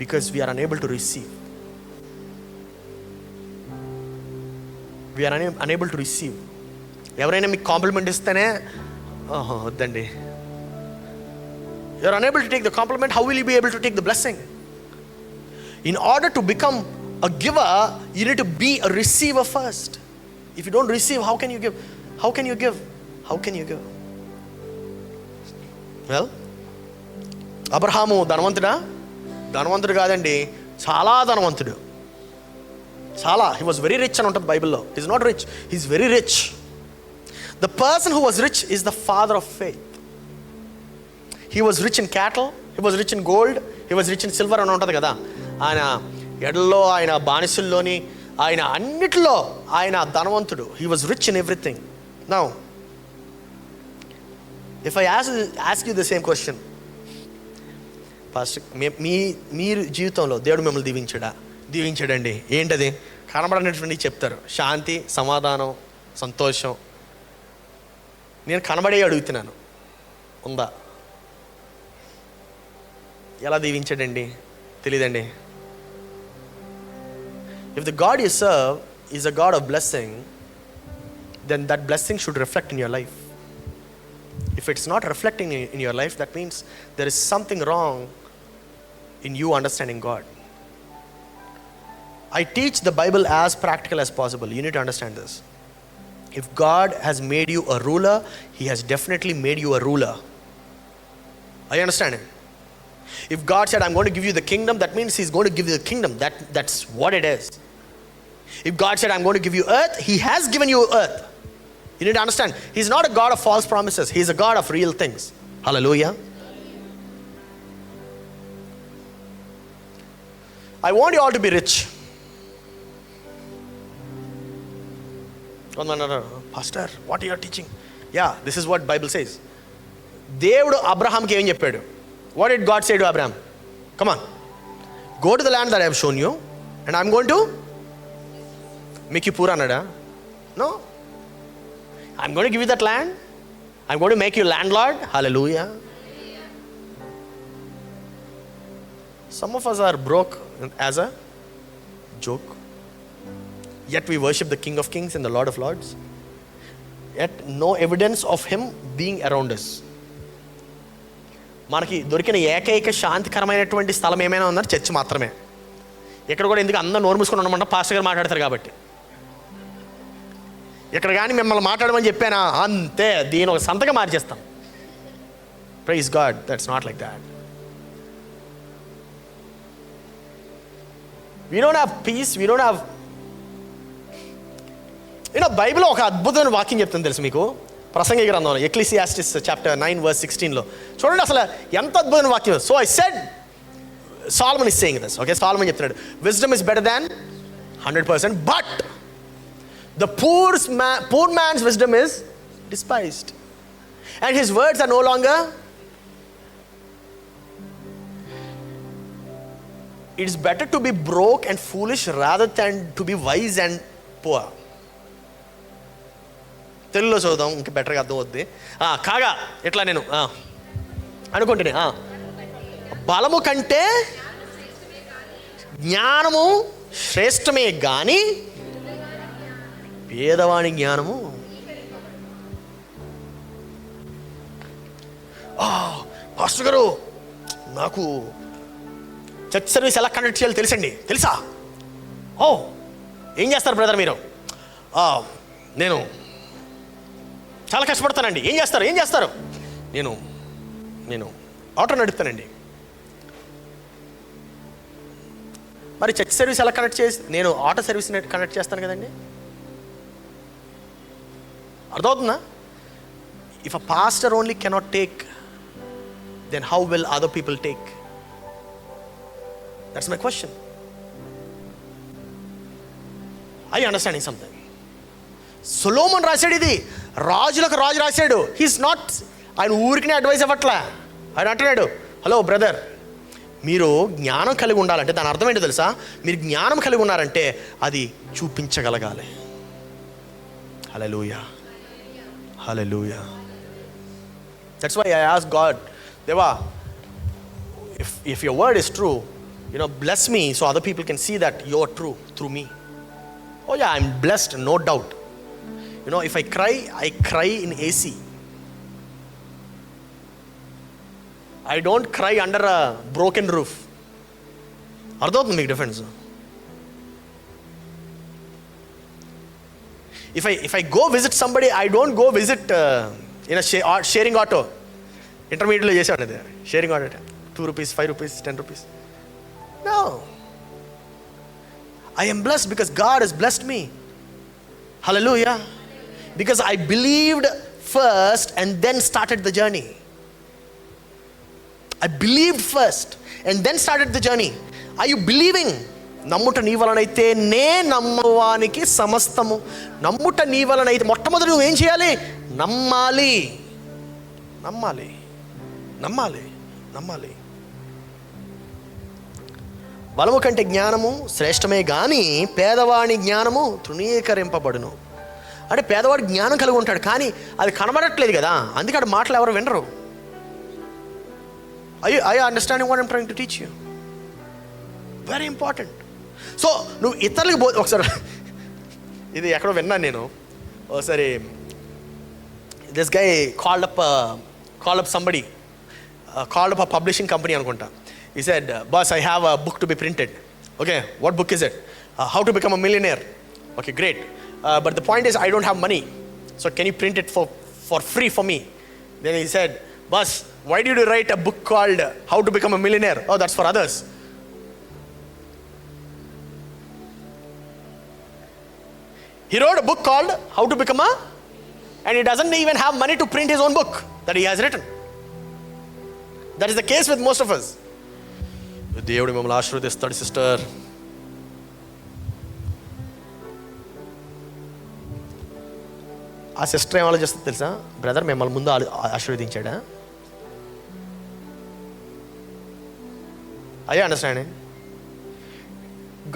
because we are unable to receive. We are unable to receive. ఎవరైనా మీకు complement ఇస్తేనే వద్దండి. You are unable to take the compliment. How will you be able to take the blessing? In order to become a giver, you need to be a receiver first. If you don't receive, how can you give? How can you give? Well, Abraham ధనవంతుడు కాదండి, చాలా ధనవంతుడు. He was very rich అని ఉంటుంది బైబిల్లో. He's not rich, he's very rich. The person who was rich is the father of faith. He was rich in cattle, he was rich in gold, he was rich in silver అని ఉంటుంది కదా. ఆయన ఎడల్లో, ఆయన బానిసల్లోని, ఆయన అన్నిటిలో ఆయన ధనవంతుడు. He was rich in everything. Now, if I ask you the same question, first మీరు జీవితంలో దేవుడు మిమ్మల్ని దీవించాడండి, ఏంటది? కనబడనటువంటి చెప్తారు, శాంతి, సమాధానం, సంతోషం. నేను కనబడే అడుగుతున్నాను, ఉందా? ఎలా దీవించాడండి? తెలీదండి. If the God you serve is a God of blessing, then that blessing should reflect in your life. If it's not reflecting in your life, that means there is something wrong in you understanding God. I teach the Bible as practical as possible. You need to understand this. If God has made you a ruler, He has definitely made you a ruler. Are you understanding? If God said, I'm going to give you the kingdom, that means He's going to give you the kingdom. That's what it is. If God said, I'm going to give you earth, He has given you earth. You need to understand, He's not a God of false promises. He's a God of real things. Hallelujah. I want you all to be rich. Pastor, what are you teaching? Yeah, this is what Bible says. దేవుడు అబ్రహాంకి ఏం చెప్పాడు? What did God say to Abraham? Come on, go to the land that I have shown you, and I'm going to make you poor అన్నాడా? No. I'm going to give you that land. I'm going to make you landlord. Hallelujah. Some of us are broke as a joke. Yet we worship the King of Kings and the Lord of Lords. Yet no evidence of Him being around us. మనకి దొరికిన ఏకైక శాంతికరమైనటువంటి స్థలం ఏమైనా ఉందంటే church మాత్రమే. ఇక్కడ కూడా ఎందుకు అందరూ నోరు మూసుకొని ఉండమంటే పాస్టర్ గారు మాట్లాడతారు కాబట్టి. ఇక్కడ కానీ మిమ్మల్ని మాట్లాడమని చెప్పానా అంతే, దీని ఒక సంతకం మార్చేస్తాం. Praise God, that's not like that. We don't have peace, we don't have, Bible ఒక అద్భుతమైన వాక్యం చెప్తుంది తెలుసు మీకు, ప్రసంగి గ్రంథంలో ఎక్లీసియాస్టిస్ చాప్టర్ 9 verse 16లో చూడండి అసలు ఎంత అద్భుతమైన వాక్యం. So I said, Solomon is saying this, okay, Solomon చెప్తున్నాడు, wisdom is better than 100%, but the poor man's wisdom is despised, and his words are no longer. It is better to be broke and foolish rather than to be wise and poor. తెలుగులో చదువుదాం, ఇంకా బెటర్గా అర్థం అవుద్ది. కాగా ఎట్లా నేను అనుకుంటున్నా, బలము కంటే జ్ఞానము శ్రేష్టమే కానీ పేదవాని జ్ఞానము. పాస్టర్ గారు, నాకు చర్చ్ సర్వీస్ ఎలా కండక్ట్ చేయాలో తెలుసా? ఏం చేస్తారు బ్రదర్ మీరు? నేను చాలా కష్టపడతానండి. ఏం చేస్తారు? నేను ఆటో నడుపుతానండి. మరి చర్చ్ సర్వీస్ ఎలా కండక్ట్ చేసి? నేను ఆటో సర్వీస్ కండక్ట్ చేస్తాను కదండి. అర్థమవుతుందా? If a pastor only cannot take, then how will other people take? That's my question. I understanding something. Solomon రాశాడు, ఇది రాజులకు రాజు రాశాడు. హీస్ నాట్, ఆయన ఊరికి అడ్వైస్ ఇవ్వట్లా. ఆయన అంటున్నాడు, హలో బ్రదర్, మీరు జ్ఞానం కలిగి ఉండాలంటే దాని అర్థం ఏంటో తెలుసా? మీరు జ్ఞానం కలిగి ఉన్నారంటే అది చూపించగలగాలి. Hallelujah, hallelujah. That's why I ask God, దేవా, if your word is true, bless me so other people can see that you're true through me. Oh yeah, I'm blessed, no doubt. If I cry in AC. I don't cry under a broken roof. అర్థమవుతుంది మీకు difference? If I go visit somebody, I don't go visit in a sharing auto. ఇంటర్మీడియట్లో చేసేవాడు అది, sharing auto, 2 rupees, 5 rupees, 10 rupees. No. I am blessed because God has blessed me. Hallelujah. Because I believed first and then started the journey. I believed first and then started the journey. Are you believing? నమ్ముట నీ వలనైతే నే నమ్మవానికి సమస్తము. నమ్ముట నీ వలనైతే మొట్టమొదటి నువ్వు ఏం చేయాలి? నమ్మాలి, నమ్మాలి, నమ్మాలి, నమ్మాలి. బలము కంటే జ్ఞానము శ్రేష్టమే కానీ పేదవాని జ్ఞానము తృణీకరింపబడును. అంటే పేదవాడు జ్ఞానం కలిగి ఉంటాడు కానీ అది కనబడట్లేదు కదా, అందుకే అటు మాటలు ఎవరు వినరు. Are you understanding what I'm trying to teach you? Very important. So నువ్వు ఇతరులకు ఒకసారి ఇది ఎక్కడో విన్నాను నేను ఒకసారి. This guy called up somebody, called up a publishing company అనుకుంటా. He said, boss, I have a book to be printed. Okay, what book is it? How to become a millionaire. Okay, great. But the point is I don't have money, so can you print it for free for me? Then he said, boss, why did you write a book called How to Become a Millionaire? Oh, that's for others. He wrote a book called How to Become a, and he doesn't even have money to print his own book that he has written. That is the case with most of us. దేవుడు మిమ్మల్ని ఆశీర్వదిస్తాడు sister. ఆ sister ఏం ఆలోచిస్తుంది తెలుసా? Brother మిమ్మల్ని ముందు ఆశీర్వదించాడా? Are you understanding?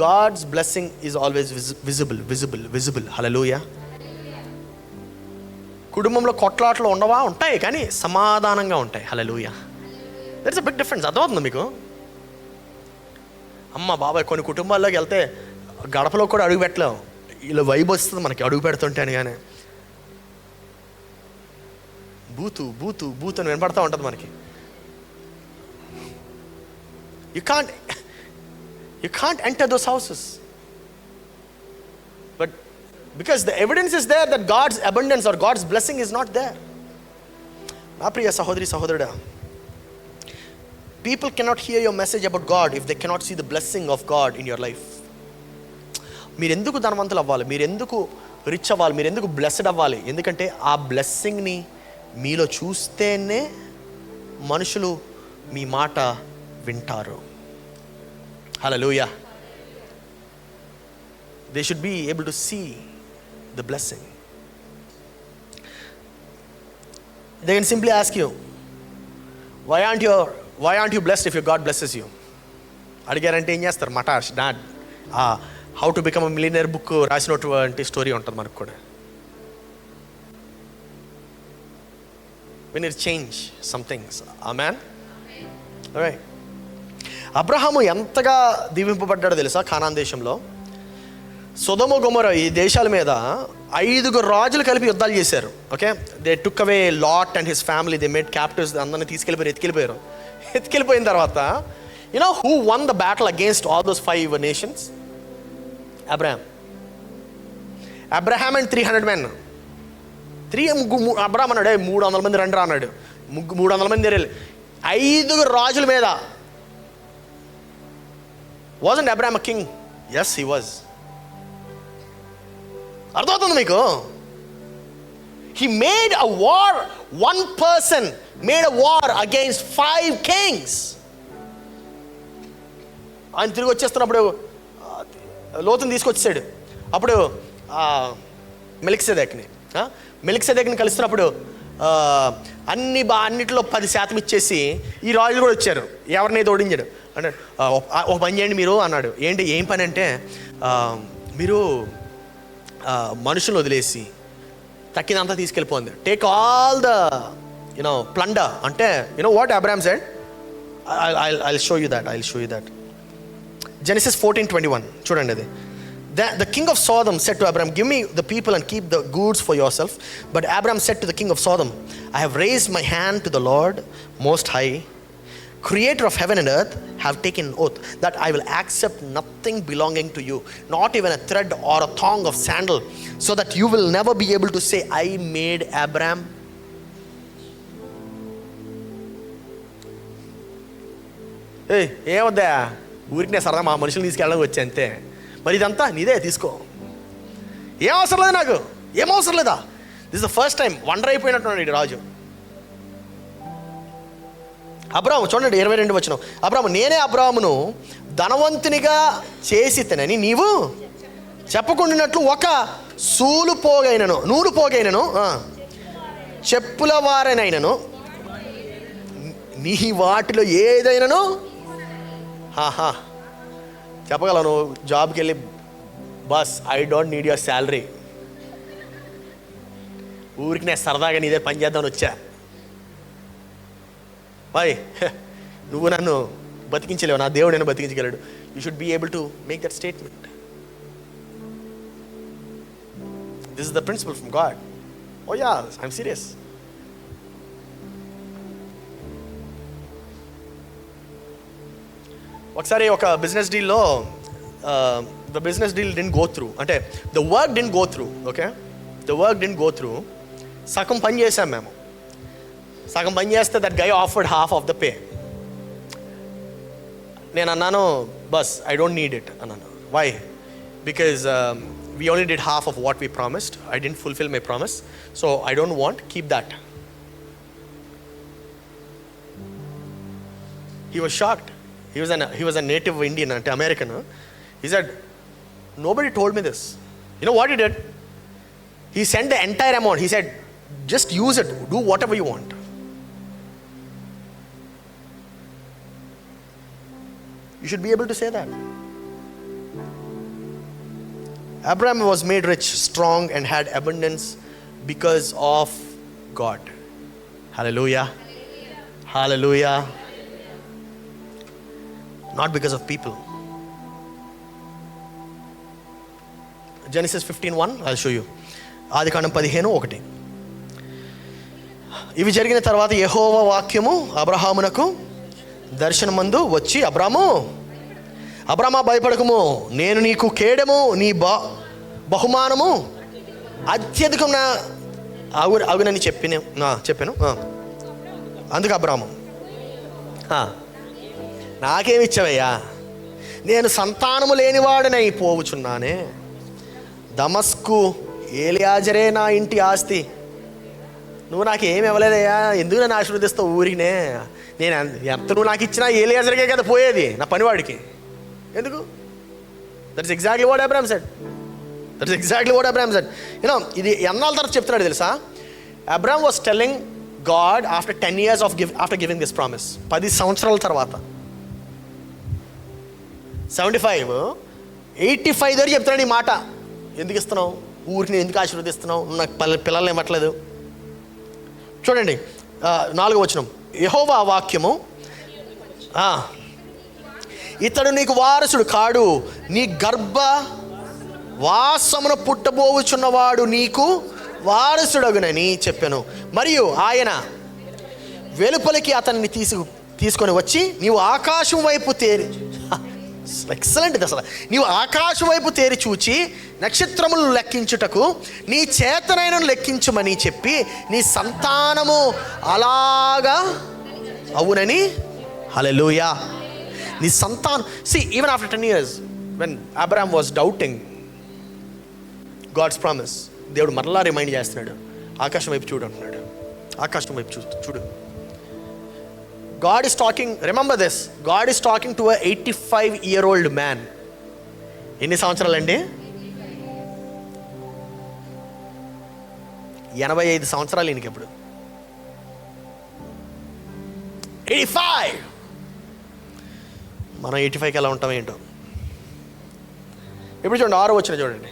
God's blessing is always visible. Hallelujah. కుటుంబంలో కొట్లాట్లు ఉండవా? ఉంటాయి, కానీ సమాధానంగా ఉంటాయి. Hallelujah. That's a big difference. అర్థమవుతుంది మీకు? అమ్మ బాబాయ్, కొన్ని కుటుంబాల్లోకి వెళ్తే గడపలో కూడా అడుగు పెట్టలేం. ఇలా వైబ్ వస్తుంది మనకి అడుగు పెడుతుంటే అని. కానీ బూతు అని వినపడతా ఉంటుంది మనకి. You can't enter those houses. But because the evidence is there that God's abundance or God's blessing is not there. నా ప్రియ సహోదరి సహోదరుడా, people cannot hear your message about God if they cannot see the blessing of God in your life. మీరు ఎందుకు ధనవంతులు అవ్వాలి? మీరు ఎందుకు రిచ్ అవ్వాలి? మీరు ఎందుకు బ్లెస్డ్ అవ్వాలి? ఎందుకంటే ఆ బ్లెస్సింగ్ని మీలో చూస్తేనే మనుషులు మీ మాట వింటారు. హల్లెలూయా. They should be able to see the blessing. They can simply ask you, why aren't you blessed if your God blesses you? అడిగారంటే ఏం చేస్తారు? మటాష్ dad how to become a millionaire book రాసినటువంటి స్టోరీ ఉంటుంది మనకు కూడా. We need to change some things. Amen. All right. Abraham ఎంతగా దీవింపబడ్డాడో తెలుసా? కానాన్ దేశంలో సొదొమ గొమొర ఈ దేశాల మీద 5 రాజులు కలిపి యుద్ధాలు చేశారు. Okay, they took away lot and his family, they made captives. అందరిని ఎత్తుకెళ్ళిపోయిన తర్వాత you know who one the battle against all those 5 nations? Abraham and 300 men. Abraham అన్నాడు, 300 మంది రండి రా అన్నాడు. 300 మంది 5 రాజుల మీద. Wasn't Abraham a king? Yes, he was. అర్థమవుతుంది మీకు? He made a war. One person made a war against 5 kings. ఆయన తిరిగి వచ్చేస్తున్నప్పుడు లోతుని తీసుకొచ్చాడు. అప్పుడు మెలిక్సెదెకుని కలుస్తున్నప్పుడు అన్నిట్లో 10% ఇచ్చేసి ఈ రాజులు కూడా వచ్చారు. ఎవరినైతే ఓడించాడు అన్నాడు, ఒక పని చేయండి మీరు అన్నాడు. ఏం పని అంటే, మీరు మనుషులను వదిలేసి తక్కినంతా తీసుకెళ్ళిపోయింది. టేక్ ఆల్ ద ప్లండర్ అంటే what Abraham said, I'll show you that. Genesis 14:21 చూడండి అది. The king of Sodom said to Abraham, give me the people and keep the goods for yourself. But Abraham said to the king of Sodom, I have raised my hand to the Lord Most High, creator of heaven and earth, have taken an oath that I will accept nothing belonging to you, not even a thread or a thong of sandal, so that you will never be able to say, I made Abraham. ఏమొద్దా, ఊరికి నేను సరదా మా మనుషులు తీసుకెళ్ళడానికి వచ్చా అంతే. మరి ఇదంతా నీదే, తీసుకో, ఏం అవసరం లేదు, నాకు ఏం అవసరం లేదా. This is the first time wonder అయిపోయినట్టున్నాడు ఈ రాజు. అబ్రాము చూడండి 22 వచనం. అబ్రాము, నేనే అబ్రామును ధనవంతునిగా చేసి తినని నీవు చెప్పకుండానట్లు ఒక నూలు పోగైనను చెప్పుల వారనైనను నీ వాటిలో ఏదైనాను చెప్పగలను. జాబ్కి వెళ్ళి, boss I don't need your salary, ఊరికి నేను సరదాగా నీ దగ్గర పని చేద్దామని వచ్చా. బాయ్, నువ్వు నన్ను బతికించలేవు, నా దేవుడు నేను బతికించగలడు. you should be able to make that statement. This is the principle from God. Oh yeah, I'm serious. ఒకసారి ఒక బిజినెస్ డీల్లో the business deal didn't go through, అంటే the work didn't go through. Okay, the work didn't go through. సగం పని చేసాం మేము. సగం పని చేస్తే that guy offered half of the pay. నేను అన్నాను, బస్ ఐ డోంట్ నీడ్ ఇట్ అన్నాను. Why? Because we only did half of what we promised. I didn't fulfill my promise, so I don't want, keep that. He was shocked. He was a native Indian, an American. He said, nobody told me this. You know what he did? He sent the entire amount. He said, just use it, do whatever you want. You should be able to say that. Abraham was made rich, strong, and had abundance because of God. Hallelujah. Hallelujah. Not because of people. Genesis 15:1, I'll show you. ఆదికాండం 15:1. ఇవి జరిగిన తర్వాత యెహోవా వాక్యము అబ్రహామునకు దర్శనమందు వచ్చి, అబ్రామా భయపడకము, నేను నీకు కేడము, నీ బహుమానము అత్యధికం అగునని చెప్పాను. అందుకు అబ్రాము, నాకేమిచ్చావయ్యా, నేను సంతానము లేనివాడనై పోవుచున్నానే, దమస్కు ఏలియాజరే నా ఇంటి ఆస్తి, నువ్వు నాకు ఏమి ఇవ్వలేదయ్యా, ఎందుకు నన్ను ఆశీర్వదిస్తావు ఊరికినే, నేను ఎంత నువ్వు నాకు ఇచ్చినా ఏలియాజర్కే కదా పోయేది, నా పనివాడికి ఎందుకు? That is exactly what Abraham said. ఇది ఎన్నాళ్ళ తర్వాత చెప్తున్నాడు తెలుసా? Abraham was telling God after 10 years after giving this promise. 10 సంవత్సరాల తర్వాత, 75, 85 దగ్గర చెప్తున్నాడు ఈ మాట. ఎందుకు ఇస్తున్నావు ఊరికి, నేను ఎందుకు ఆశీర్వదిస్తున్నావు, నాకు పిల్లల్ని ఇవ్వట్లేదు. చూడండి 4వ వచనం, యెహోవా వాక్యము, ఇతడు నీకు వారసుడు కాడు, నీ గర్భ వాసమున పుట్టబోవుచున్నవాడు నీకు వారసుడగునని చెప్పాను. మరియు ఆయన వెలుపలికి అతన్ని తీసుకొని వచ్చి, నీవు ఆకాశం వైపు ఎక్సలెంట్ ఇది అసలు, నీవు ఆకాశం వైపు తేరి చూచి నక్షత్రములు లెక్కించుటకు నీ చేతనైన లెక్కించమని చెప్పి, నీ సంతానము అలాగా అవునని. హల్లెలూయా. నీ సంతానం. See, even after 10 years, when Abraham was doubting God's promise, దేవుడు మరలా రిమైండ్ చేస్తున్నాడు, ఆకాశం వైపు చూడు అంటున్నాడు. ఆకాశం వైపు చూడు. God is talking, remember this, God is talking to a 85-year-old man. ఎన్ని సంవత్సరాలండి? 85 సంవత్సరాలు ఈయనకి ఇప్పుడు. 85. మనం 85కి ఎలా ఉంటాం ఏంటో. ఇప్పుడు చూడండి 6వ వచనం చూడండి.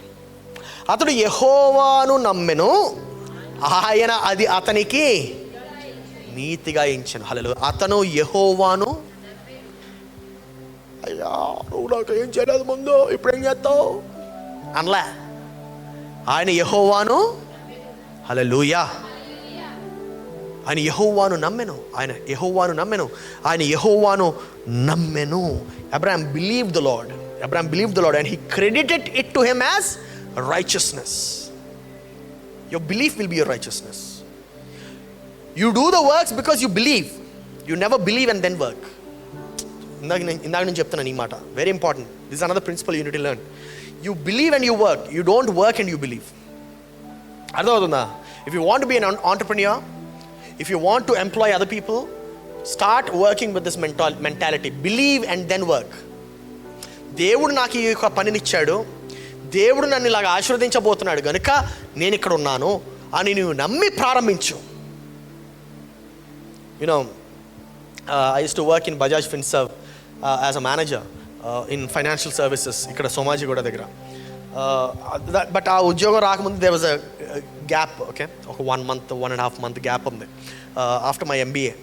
అతడు యెహోవాను నమ్మెను, ఆయన అది అతనికి నీతిగా ఎంచెను. హల్లెలూయా. అతను యెహోవాను, అయ్యా నువ్వు నాకు ఏం చేయలేదు ముందు, ఇప్పుడు ఏం చేస్తావు అనలే. ఆయన యెహోవాను, హల్లెలూయా, ఆయన యెహోవాను నమ్మెను. Abraham believed the Lord. And he credited it to him as righteousness. Your belief will be your righteousness. You do the works because you believe. You never believe and then work. ఇందాక నేను చెప్తున్నాను ఈ మాట, very important. This is another principle you need to learn. You believe and you work. You don't work and you believe. అర్థమవుతుందా? If you want be an entrepreneur, if you want to employ other people, start working with this mentality. Believe and then work. దేవుడు నాకు ఈ యొక్క పనినిచ్చాడు, దేవుడు నన్ను ఇలాగ ఆశీర్వదించబోతున్నాడు కనుక నేను ఇక్కడ ఉన్నాను అని నువ్వు నమ్మి ప్రారంభించు. I used to work in Bajaj Finserv as a manager in financial services ఇక్కడ సోమాజిగూడ దగ్గర. బట్ ఆ ఉద్యోగం రాకముందు there was a gap, okay, ఒక 1 month 1.5 month గ్యాప్ ఉంది ఆఫ్టర్ మై ఎంబీఏ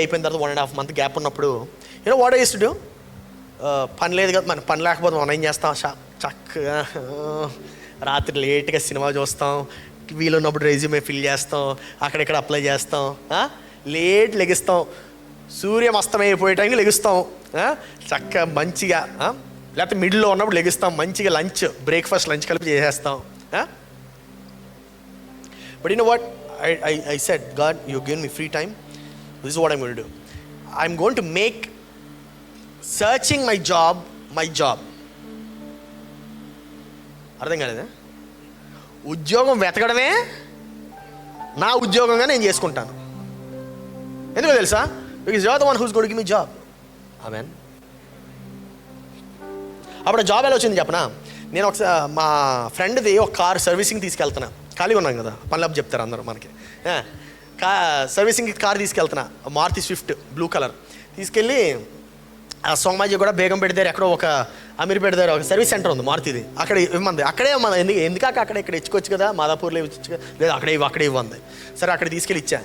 అయిపోయిన తర్వాత 1.5 month గ్యాప్ ఉన్నప్పుడు what I used to do, పని లేదు కదా, మన పని లేకపోతే మనం ఏం చేస్తాం, చక్కగా రాత్రి లేట్గా సినిమా చూస్తాం, వీలున్నప్పుడు రెజ్యూమే ఫిల్ చేస్తాం, అక్కడెక్కడ అప్లై చేస్తాం, లేట్ లెగిస్తాం, సూర్యం అస్తమైపోయే టైంకి లెగుస్తాం, చక్కగా మంచిగా, లేకపోతే మిడిల్లో ఉన్నప్పుడు లెగిస్తాం, మంచిగా లంచ్ బ్రేక్ఫాస్ట్ లంచ్ కలిపి చేసేస్తాం. But you know what, I said, God, you've given me free time. This is what I'm going to do. I'm going to make searching my job my job. అర్థం కాలేదా? ఉద్యోగం వెతకడమే నా ఉద్యోగంగా నేను చేసుకుంటాను. ఎందుకో తెలుసా? Because you are the one who's going to give me job. Amen. అప్పుడు job ఎలా వచ్చింది చెప్పనా? నేను ఒకసారి మా ఫ్రెండ్ది ఒక కార్ సర్వీసింగ్ తీసుకెళ్తున్నా, ఖాళీగా ఉన్నాం కదా, పనులు చెప్తారు అందరూ మనకి. సర్వీసింగ్ కార్ తీసుకెళ్తున్నా, మారుతి స్విఫ్ట్ బ్లూ కలర్ తీసుకెళ్ళి సోమాజీ కూడా బేగంపేట దగ్గర ఎక్కడో ఒక అమీర్పేట దగ్గర ఒక సర్వీస్ సెంటర్ ఉంది మారుతిది, అక్కడ ఇవ్వండి. అక్కడే మన ఎందుకాక అక్కడ ఇక్కడ ఇచ్చుకోవచ్చు కదా, మాదాపూర్లో ఇచ్చు లేదా, అక్కడే ఇవ్వండి. సరే అక్కడ తీసుకెళ్ళి ఇచ్చా.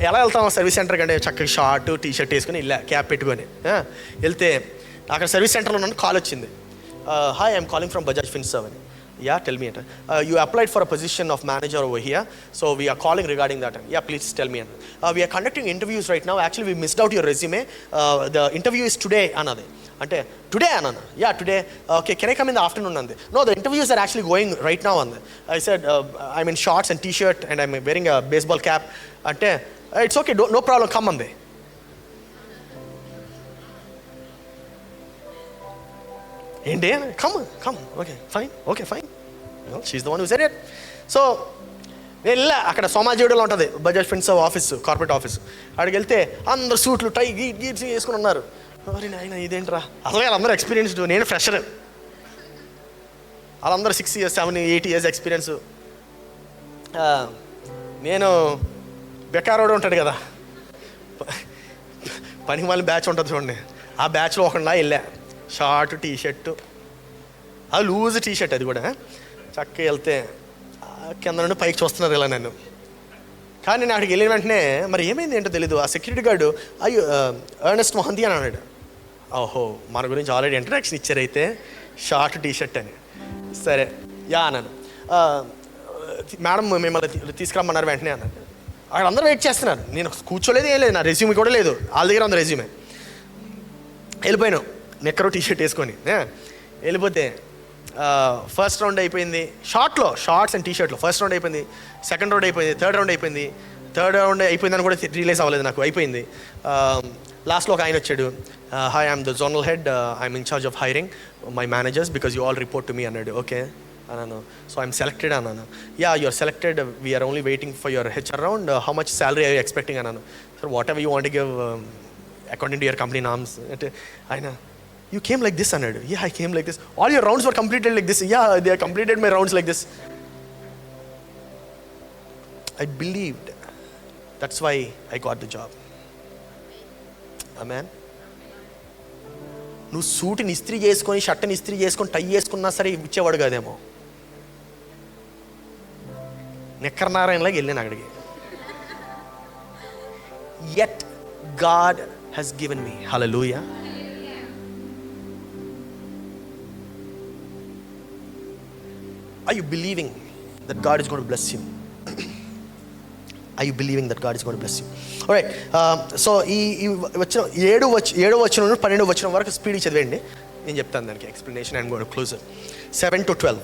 ఎలా వెళ్తాం సర్వీస్ సెంటర్ కంటే, చక్కగా షార్ట్ టీ షర్ట్ వేసుకొని వెళ్ళా, క్యాప్ పెట్టుకొని వెళ్తే అక్కడ సర్వీస్ సెంటర్లో నన్ను కాల్ వచ్చింది. Hi, I'm calling from Bajaj Finserv అని. Yeah, tell me it. You applied for a position of manager over here, so we are calling regarding that. Yeah, please tell me. We are conducting interviews right now. Actually, we missed out your resume. The interview is today, another. Ante today anana. Yeah, today. Okay, can I come in the afternoon ande? No, the interviews are actually going right now ande. I said I'm in shorts and t-shirt and I'm wearing a baseball cap. Ante it's okay, no problem, come ande. ఏంటి? Come okay fine. She's the one who said it. So నేను వెళ్ళా, అక్కడ సోమాజిగూడలో ఉంటుంది Bajaj Finserv office, corporate office. అక్కడికి వెళ్తే అందరు సూట్లు టై గీట్స్ వేసుకుని ఉన్నారు. మరి నాయన ఇదేంట్రా, అసలు వాళ్ళందరూ ఎక్స్పీరియన్స్డ్, నేను ఫ్రెషర్. వాళ్ళందరూ 6 years 7 8 years ఎక్స్పీరియన్స్. నేను బెకారోడు ఉంటాడు కదా, పనికి మళ్ళీ బ్యాచ్ ఉంటుంది చూడండి, ఆ బ్యాచ్లో ఒకళ్ళ వెళ్ళా, షార్ట్ టీ షర్టు, అది లూజ్ టీ షర్ట్, అది కూడా చక్కగా వెళ్తే కింద నుండి పైకి చూస్తున్నారు ఇలా నన్ను. కానీ నేను అక్కడికి వెళ్ళిన వెంటనే మరి ఏమైంది ఏంటో తెలీదు, ఆ సెక్యూరిటీ గార్డు అయ్యో ఎర్నెస్ట్ మొహంతి అని అన్నాడు. ఓహో, మన గురించి ఆల్రెడీ ఇంట్రడక్షన్ ఇచ్చారు అయితే, షార్ట్ టీ షర్ట్ అని. సరే యా అన్నాను. మేడం మిమ్మల్ని తీసుకురమ్మన్నారు వెంటనే అన్నాను. అక్కడ అందరూ వెయిట్ చేస్తున్నారు, నేను కూర్చోలేదు, ఏం లేదు, నా రెజ్యూమే కూడా లేదు, వాళ్ళ దగ్గర ఉంది రెజ్యూమే. వెళ్ళిపోయాను నిక్కరు టీ షర్ట్ వేసుకొని. వెళ్ళిపోతే ఫస్ట్ రౌండ్ అయిపోయింది, షార్ట్స్ అండ్ టీ షర్ట్లో ఫస్ట్ రౌండ్ అయిపోయింది, సెకండ్ రౌండ్ అయిపోయింది, థర్డ్ రౌండ్ అయిపోయిందని కూడా రిలీజ్ అవ్వలేదు నాకు, అయిపోయింది. లాస్ట్లో ఒక ఆయన వచ్చాడు, hi, I'm the zonal head, I'm in charge of hiring my managers because you all report to me అన్నాడు. ఓకే అన్నాను. సో ఐఎమ్ సెలెక్టెడ్ అన్నాను. Yeah, you're selected, we're only waiting for your HR round, how much salary are you expecting అన్నాను. Sir whatever you want to give according to your company norms అంటే ఆయన, you came like this అన్నాడు. Yeah, I came like this. All your rounds were completed like this. Yeah, they have completed my rounds like this. I believed. That's why I got the job. Amen. నువ్వు సూటిని ఇస్త్రీ చేసుకొని, షర్ట్ని ఇస్త్రీ చేసుకొని, టై చేసుకున్నా సరే ఇచ్చేవాడు కాదేమో. నిక్కర నారాయణలాగా వెళ్ళాను అక్కడికి. Yet God has given me. Hallelujah. Are you believing that God is going to bless you? Are you believing that God is going to bless you? All right. So ఈ వచ్చిన 7వ వచనం నుండి 12వ వచనం వరకు స్పీడ్ చదివేయండి, నేను చెప్తాను దానికి explanation. I'm going to close 7 to 12.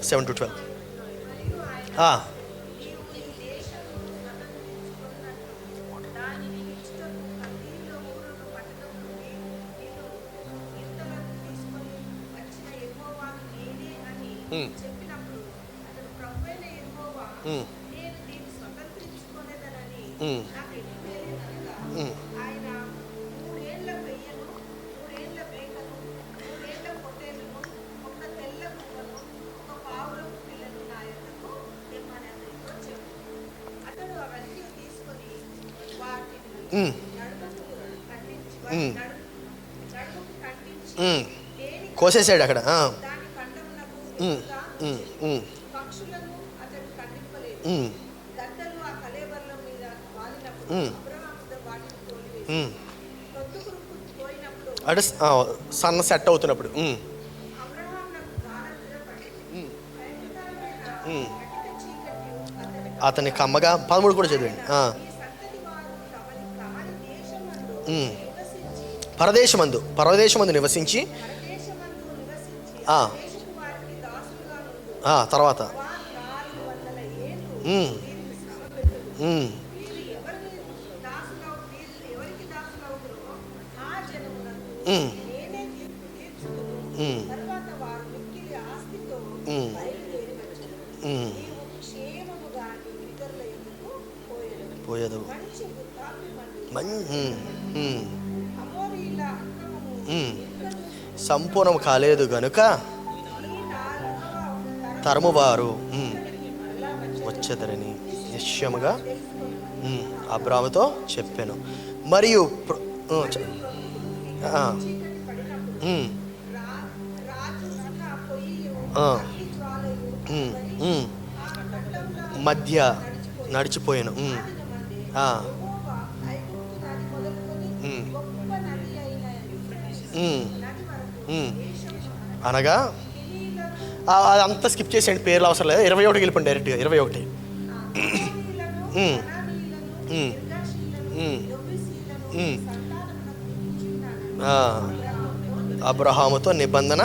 కోసేసాడు అక్కడ. అంటే సన్ సెట్ అవుతున్నప్పుడు అతని కమ్మగా 13 కూడా చదివండి. పరదేశమందు నివసించి తర్వాత పోయేదు సంపూర్ణం కాలేదు గనుక తరుమువారు వచ్చేదరని నిశ్చయముగా అబ్రాముతో చెప్పాను. మరియు మధ్య నడిచిపోయాను. అనగా అదంతా స్కిప్ చేసేయండి, పేర్లు అవసరం లేదు. 21 వెళ్ళిపోండి డైరెక్ట్గా. 21 అబ్రహాముతో నిబంధన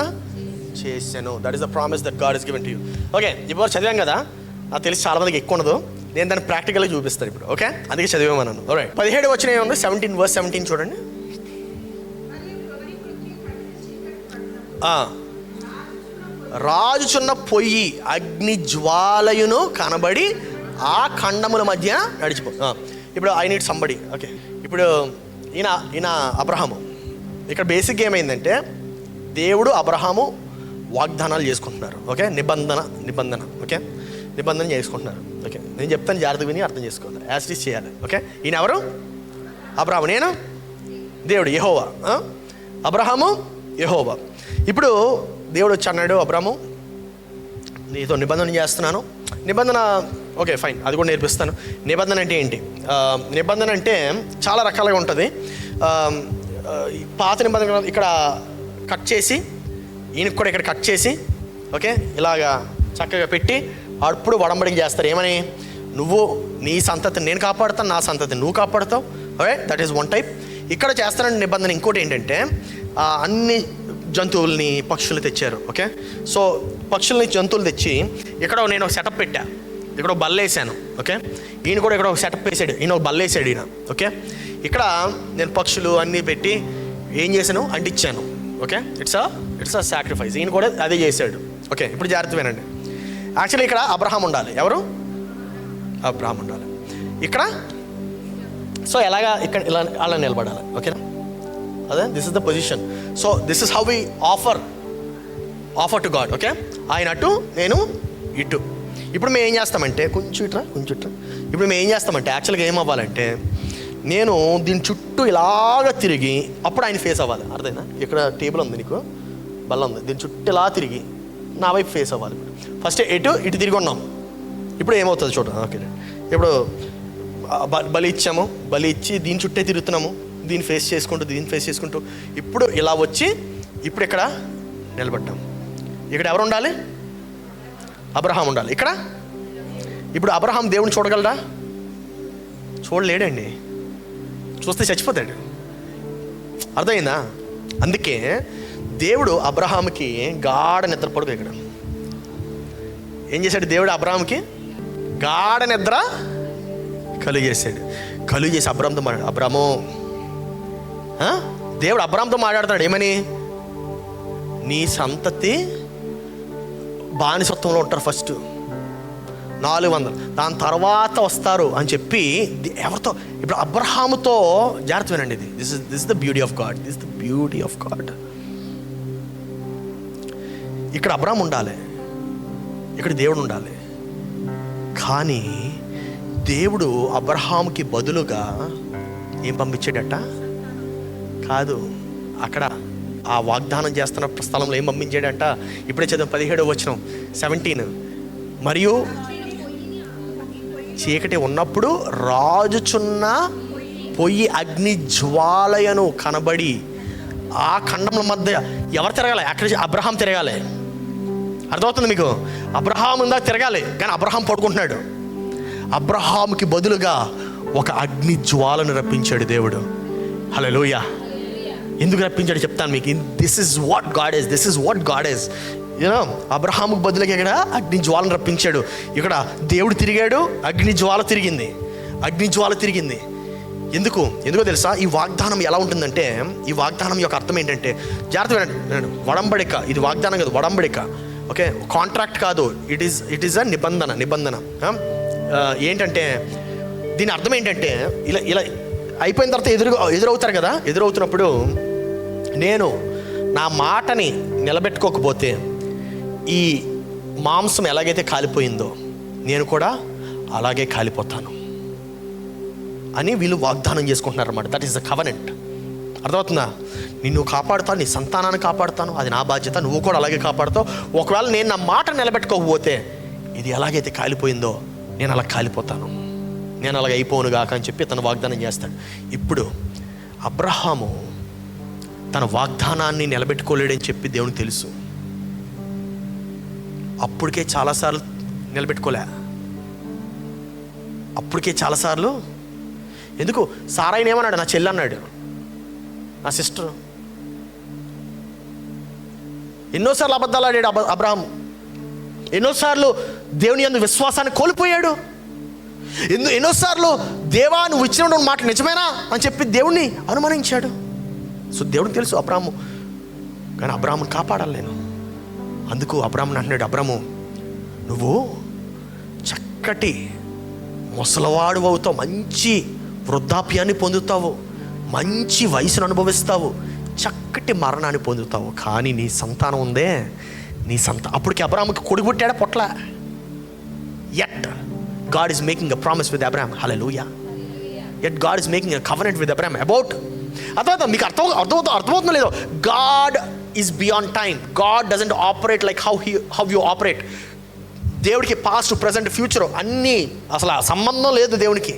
చేశాను. That is the promise that God is given to you. Okay, ఇప్పుడు చదివాం కదా, నాకు తెలిసి చాలా మందికి ఎక్కువ ఉండదు. నేను దాన్ని ప్రాక్టికల్గా చూపిస్తాను ఇప్పుడు. ఓకే, అందుకే చదివామన్నాను. రైట్, 17 వచ్చిన ఏముంది, 17 చూడండి. రాజుచున్న పొయ్యి అగ్ని జ్వాలయును కనబడి ఆ ఖండముల మధ్య నడిచిపో. ఇప్పుడు ఐ నీడ్ సంబడి. ఓకే, ఇప్పుడు ఈయన అబ్రహాము. ఇక్కడ బేసిక్గా ఏమైందంటే దేవుడు అబ్రహాము వాగ్దానాలు చేసుకుంటున్నారు. ఓకే, నిబంధన ఓకే, నిబంధన చేసుకుంటున్నారు. ఓకే, నేను చెప్తాను, జాగ్రత్తగా విని అర్థం చేసుకోవాలి, యాజ్ ఇట్ ఈస్ చేయాలి. ఓకే, ఈయన ఎవరు? అబ్రహాము. నేను దేవుడు, యెహోవా. అబ్రహాము, యెహోవా. ఇప్పుడు దేవుడు వచ్చి అన్నాడు, అబ్రహాము నీతో నిబంధన చేస్తున్నాను. నిబంధన ఓకే ఫైన్, అది కూడా నేర్పిస్తాను. నిబంధన అంటే ఏంటి? నిబంధన అంటే చాలా రకాలుగా ఉంటుంది. పాత నిబంధన ఇక్కడ కట్ చేసి, ఈయనకి కూడా ఇక్కడ కట్ చేసి, ఓకే, ఇలాగా చక్కగా పెట్టి అప్పుడు వడంబడికి చేస్తారు. ఏమని? నువ్వు నీ సంతతిని నేను కాపాడుతాను, నా సంతతిని నువ్వు కాపాడుతావు. Okay, that is one type. ఇక్కడ చేస్తానంటే నిబంధన. ఇంకోటి ఏంటంటే అన్ని జంతువుల్ని పక్షులు తెచ్చారు. ఓకే, సో పక్షుల్ని జంతువులు తెచ్చి ఇక్కడ నేను ఒక సెటప్ పెట్టా, ఇక్కడ ఒక బల్ల వేసాను. ఓకే, ఈయన కూడా ఇక్కడ ఒక సెటప్ వేసాడు, ఈయన ఒక బల్ల వేసాడు ఈయన. ఓకే, ఇక్కడ నేను పక్షులు అన్నీ పెట్టి ఏం చేశాను, అంటించాను. Okay, it's a sacrifice. ఈయన కూడా అదే చేశాడు. ఓకే, ఇప్పుడు జాగ్రత్త వినండి. యాక్చువల్లీ ఇక్కడ అబ్రహాం ఉండాలి. ఎవరు? అబ్రహాం ఉండాలి ఇక్కడ. సో ఎలాగా ఇక్కడ ఇలా అలా నిలబడాలి. ఓకేనా? అదే this is the position. So this is how we offer to God. Okay, ఆయన అటు, నేను ఇటు. ఇప్పుడు మేము ఏం చేస్తామంటే కొంచెం ఇట్రా. ఇప్పుడు మేము ఏం చేస్తామంటే యాక్చువల్గా ఏం అవ్వాలంటే నేను దీని చుట్టూ ఇలాగ తిరిగి అప్పుడు ఆయన ఫేస్ అవ్వాలి. అర్థమైనా? ఇక్కడ టేబుల్ ఉంది, నీకు బల్ల ఉంది, దీని చుట్టూ ఇలా తిరిగి నా వైపు ఫేస్ అవ్వాలి. ఫస్ట్ ఇటు తిరిగి ఉన్నాం. ఇప్పుడు ఏమవుతుంది చూడండి. ఓకే, ఇప్పుడు బలి ఇచ్చాము, బలి ఇచ్చి దీని చుట్టే తిరుగుతున్నాము, దీన్ని ఫేస్ చేసుకుంటూ ఇప్పుడు ఇలా వచ్చి ఇప్పుడు ఇక్కడ నిలబడ్డాం. ఇక్కడ ఎవరు ఉండాలి? అబ్రహాం ఉండాలి. ఇక్కడ ఇప్పుడు అబ్రహాం దేవుని చూడగలడా? చూడలేడండి, చూస్తే చచ్చిపోతాడు. అర్థమైందా? అందుకే దేవుడు అబ్రహాంకి గాఢ నిద్ర పడుకోగలడు. ఏం చేశాడు దేవుడు? అబ్రహాంకి గాఢ నిద్ర కలుగజేశాడు. కలుగజేసి అబ్రహాంతో మాట్లాడు. అబ్రహాము, దేవుడు అబ్రహాంతో మాట్లాడుతున్నాడు. ఏమని? నీ సంతతి బానిసత్వంలో ఉంటారు ఫస్ట్ 400, దాని తర్వాత వస్తారు అని చెప్పి ఎవరితో? ఇప్పుడు అబ్రహాముతో. జాగ్రత్త వినండి, ఇది this is the beauty of God. This the beauty of God. ఇక్కడ అబ్రహాం ఉండాలి, ఇక్కడ దేవుడు ఉండాలి. కానీ దేవుడు అబ్రహాంకి బదులుగా ఏం పంపించాడట? కాదు, అక్కడ ఆ వాగ్దానం చేస్తున్న స్థలంలో ఏం పంపించాడంట? ఇప్పుడే చదువు 17వ వచనం 17. మరియు చీకటి ఉన్నప్పుడు రాజుచున్న పొయ్యి అగ్ని జ్వాలయను కనబడి ఆ ఖండముల మధ్య ఎవరు తిరగాలి? అక్కడ అబ్రహాం తిరగాలి. అర్థమవుతుంది మీకు? అబ్రహాం ఉందా తిరగాలి, కానీ అబ్రహాం పడుకుంటున్నాడు. అబ్రహాంకి బదులుగా ఒక అగ్ని జ్వాలను రప్పించాడు దేవుడు. హల్లెలూయా. ఎందుకు రప్పించాడు చెప్తాను మీకు. This is what God is, this is what God is. You know, అబ్రహాముకు బదులుగా ఇక్కడ అగ్ని జ్వాలను రప్పించాడు. ఇక్కడ దేవుడు తిరిగాడు, అగ్ని జ్వాల తిరిగింది, అగ్ని జ్వాల తిరిగింది. ఎందుకో తెలుసా? ఈ వాగ్దానం ఎలా ఉంటుందంటే, ఈ వాగ్దానం యొక్క అర్థం ఏంటంటే, జాగ్రత్త వినండి. వడంబడిక, ఇది వాగ్దానం కాదు, వడంబడిక. ఓకే, కాంట్రాక్ట్ కాదు, ఇట్ ఈస్ అ నిబంధన. ఏంటంటే దీని అర్థం ఏంటంటే, ఇలా అయిపోయిన తర్వాత ఎదురవుతారు కదా. ఎదురవుతున్నప్పుడు నేను నా మాటని నిలబెట్టుకోకపోతే ఈ మాంసం ఎలాగైతే కాలిపోయిందో నేను కూడా అలాగే కాలిపోతాను అని వీళ్ళు వాగ్దానం చేసుకుంటున్నారు అన్నమాట. That is the covenant. అర్థమవుతుందా? నిన్ను కాపాడుతాను, నీ సంతానాన్ని కాపాడుతాను, అది నా బాధ్యత, నువ్వు కూడా అలాగే కాపాడుతావు. ఒకవేళ నేను నా మాట నిలబెట్టుకోకపోతే ఇది ఎలాగైతే కాలిపోయిందో నేను అలా కాలిపోతాను, నేను అలాగ అయిపోను గాక అని చెప్పి తను వాగ్దానం చేస్తాడు. ఇప్పుడు అబ్రహాము తన వాగ్దానాన్ని నిలబెట్టుకోలేడని చెప్పి దేవునికి తెలుసు. అప్పటికే చాలాసార్లు నిలబెట్టుకోలే, అప్పటికే చాలాసార్లు. ఎందుకు? సారాయిని ఏమన్నాడు? నా చెల్లి అన్నాడు, నా సిస్టర్. ఎన్నోసార్లు అబద్ధాలు ఆడాడు అబ్రహాము. ఎన్నోసార్లు దేవుని యందు విశ్వాసాన్ని కోల్పోయాడు. ఎన్నోసార్లు దేవా నువ్వు ఇచ్చిన మాట నిజమేనా అని చెప్పి దేవుణ్ణి అనుమానించాడు. సో దేవుడికి తెలుసు అబ్రాము, కానీ అబ్రాముని కాపాడాలి నేను. అందుకు అబ్రాముని అంటున్నాడు, అబ్రాము నువ్వు చక్కటి ముసలవాడు అవుతావు, మంచి వృద్ధాప్యాన్ని పొందుతావు, మంచి వయసును అనుభవిస్తావు, చక్కటి మరణాన్ని పొందుతావు. కానీ నీ సంతానం ఉందే, నీ అప్పటికి అబ్రాముకి కొడుకు పుట్టాడా? పొట్ల. Yet God is making a promise with Abraham. Hallelujah. Yet God is making a covenant with Abraham about. మీకు అర్థమవుతుందో లేదో, God is beyond time. God doesn't operate like how you operate. దేవుడికి పాస్ట్, ప్రెజెంట్, ఫ్యూచర్ అన్నీ అసలు సంబంధం లేదు దేవునికి.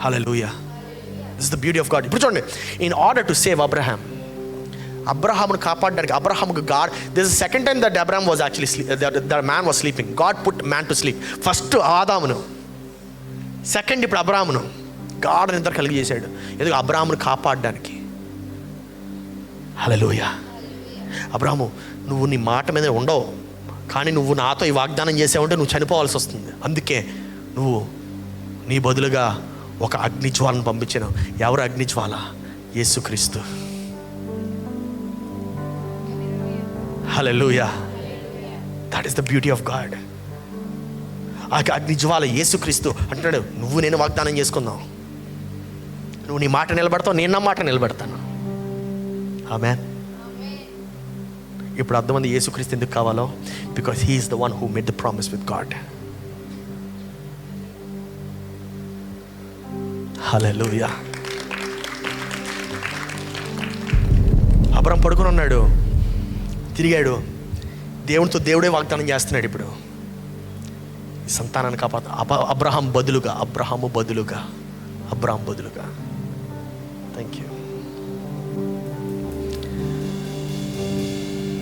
Hallelujah. This is the beauty of God. ఇప్పుడు చూడండి, in order to save Abraham, అబ్రహామును కాపాడడానికి అబ్రహాముకు God, this is second time that Abraham was actually the man was sleeping. God put man to sleep. First ఆదామును, second ఇప్పుడు అబ్రహామును God నిద్ర కలిగజేశాడు. ఎందుకు? అబ్రహామును కాపాడడానికి. హల్లెలూయా. అబ్రహాము నువ్వు నీ మాట మీద ఉండవు, కానీ నువ్వు నాతో ఈ వాగ్దానం చేసావంటే నువ్వు చనిపోవాల్సి వస్తుంది. అందుకే నువ్వు నీ బదులుగా ఒక అగ్నిజ్వాలను పంపించాను. ఎవరు అగ్నిజ్వాల? యేసుక్రీస్తు. Hallelujah. That is the beauty of God. ఆ అగ్నిజ్వాల యేసుక్రీస్తు అంటున్నాడు, నువ్వు నేను వాగ్దానం చేసుకుందాం, నువ్వు నీ మాట నిలబడతావు, నేను నా మాట నిలబెడతాను. ఆమేన్. ఇప్పుడు అర్థమంది యేసుక్రీస్తు ఎందుకు కావాలో? Because he is the one who made the promise with God. Hallelujah. Abraham పడుకుని ఉన్నాడు, తిరిగాడు, దేవునితో దేవుడే వాగ్దానం చేస్తున్నాడు. ఇప్పుడు ఈ సంతానాన్ని కాపాడు. అబ్రహాము బదులుగా. Thank you.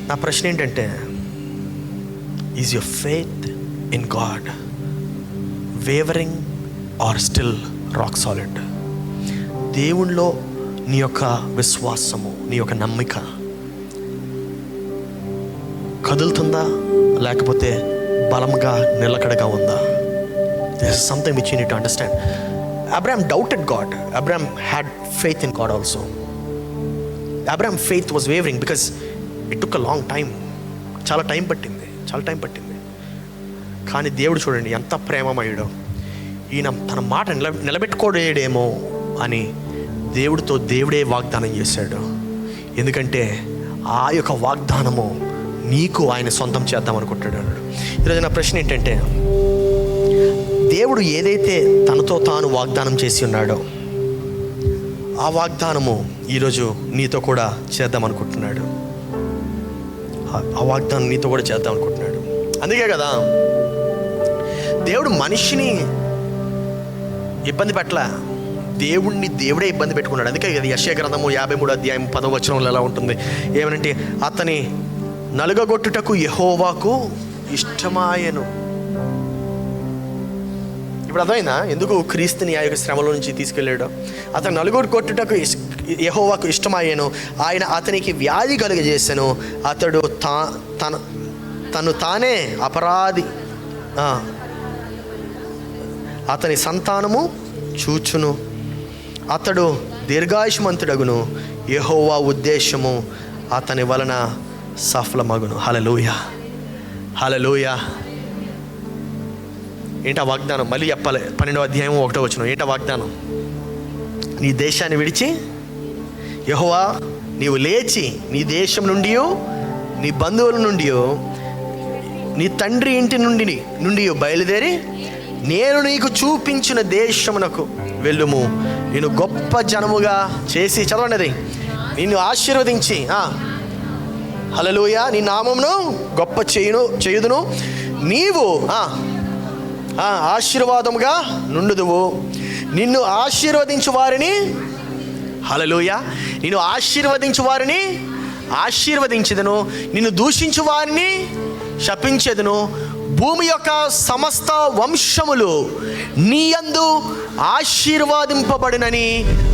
నా ప్రశ్న ఏంటంటే, is your faith in God wavering or still rock solid? దేవునిలో నీ యొక్క విశ్వాసము, నీ యొక్క నమ్మిక కదులుతుందా, లేకపోతే బలంగా నిలకడగా ఉందా? This is something which you need to understand. Abraham doubted God. Abraham had faith in God also. Abraham faith was wavering because it took a long time. చాలా టైం పట్టింది. కానీ దేవుడు చూడండి ఎంత ప్రేమమయుడో. ఈయన తన మాట నిలబెట్టుకోలేడేమో అని దేవుడితో దేవుడే వాగ్దానం చేశాడు. ఎందుకంటే ఆ యొక్క వాగ్దానము నీకు ఆయన సొంతం చేద్దాం అనుకుంటాడు. ఈరోజు నా ప్రశ్న ఏంటంటే, దేవుడు ఏదైతే తనతో తాను వాగ్దానం చేసి ఉన్నాడో ఆ వాగ్దానము ఈరోజు నీతో కూడా చేద్దాం అనుకుంటున్నాడు. ఆ వాగ్దానం నీతో కూడా చేద్దాం అనుకుంటున్నాడు. అందుకే కదా దేవుడు మనిషిని ఇబ్బంది పెట్టలే, దేవుడే ఇబ్బంది పెట్టుకున్నాడు. అందుకే ఇది యెషయా గ్రంథము 53 అధ్యాయం 10వ వచనంలో ఎలా ఉంటుంది ఏమనంటే, అతని నలుగగొట్టుటకు యెహోవాకు ఇష్టమాయెను. ఇప్పుడు అర్థమైందా ఎందుకు క్రీస్తుని ఆ యొక్క శ్రమలో నుంచి తీసుకెళ్ళాడు? అతను నలుగొట్టుటకు యెహోవాకు ఇష్టమాయెను, ఆయన అతనికి వ్యాధి కలుగజేసెను, అతడు తను తానే అపరాధి, అతని సంతానము చూచును, అతడు దీర్ఘాయుష్మంతుడగును, యెహోవా ఉద్దేశము అతని వలన సఫలమగును. హల్లెలూయా, హల్లెలూయా. ఏంటా వాగ్దానం? మళ్ళీ చెప్పాలి. 12వ అధ్యాయం 1వ వచనం. ఏంటా వాగ్దానం? నీ దేశాన్ని విడిచి, యెహోవా నీవు లేచి నీ దేశం నుండి, నీ బంధువుల నుండి, నీ తండ్రి ఇంటి నుండి బయలుదేరి నేను నీకు చూపించిన దేశమునకు వెళ్ళుము. నేను గొప్ప జనముగా చేసి, చదవండి అది, నిన్ను ఆశీర్వదించి, హల్లెలూయా, నీ నామమును గొప్ప చేయుదును, నీవు ఆశీర్వాదముగా నుండుదువు, నిన్ను ఆశీర్వదించు వారిని, హల్లెలూయా, నిన్ను ఆశీర్వదించు వారిని ఆశీర్వదించెదను, నిన్ను దూషించు వారిని శపించెదను, భూమి యొక్క సమస్త వంశములు నీ యందు ఆశీర్వాదింపబడినని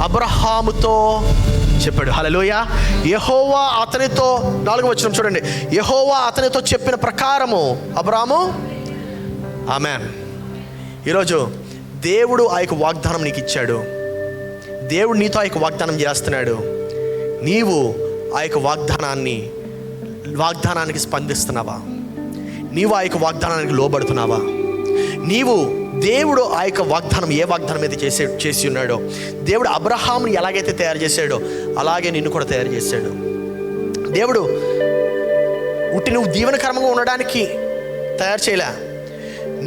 అబ్రహాముతో చెప్పాడు. హల్లెలూయా. యెహోవా అతనితో, 4వ వచనం చూడండి, యెహోవా అతనితో చెప్పిన ప్రకారము అబ్రాహాము, ఆమేన్. ఈరోజు దేవుడు ఆ యొక్క వాగ్దానం నీకు ఇచ్చాడు. దేవుడు నీతో ఆ యొక్క వాగ్దానం చేస్తున్నాడు. నీవు ఆ యొక్క వాగ్దానానికి స్పందిస్తున్నావా? నీవు ఆ యొక్క వాగ్దానానికి లోబడుతున్నావా? నీవు దేవుడు ఆ యొక్క వాగ్దానం, ఏ వాగ్దానం అయితే చేసి ఉన్నాడో, దేవుడు అబ్రహాముని ఎలాగైతే తయారు చేశాడో అలాగే నిన్ను కూడా తయారు చేశాడు. దేవుడు నువ్వు దీవెనకరంగా ఉండడానికి తయారు చేయలే,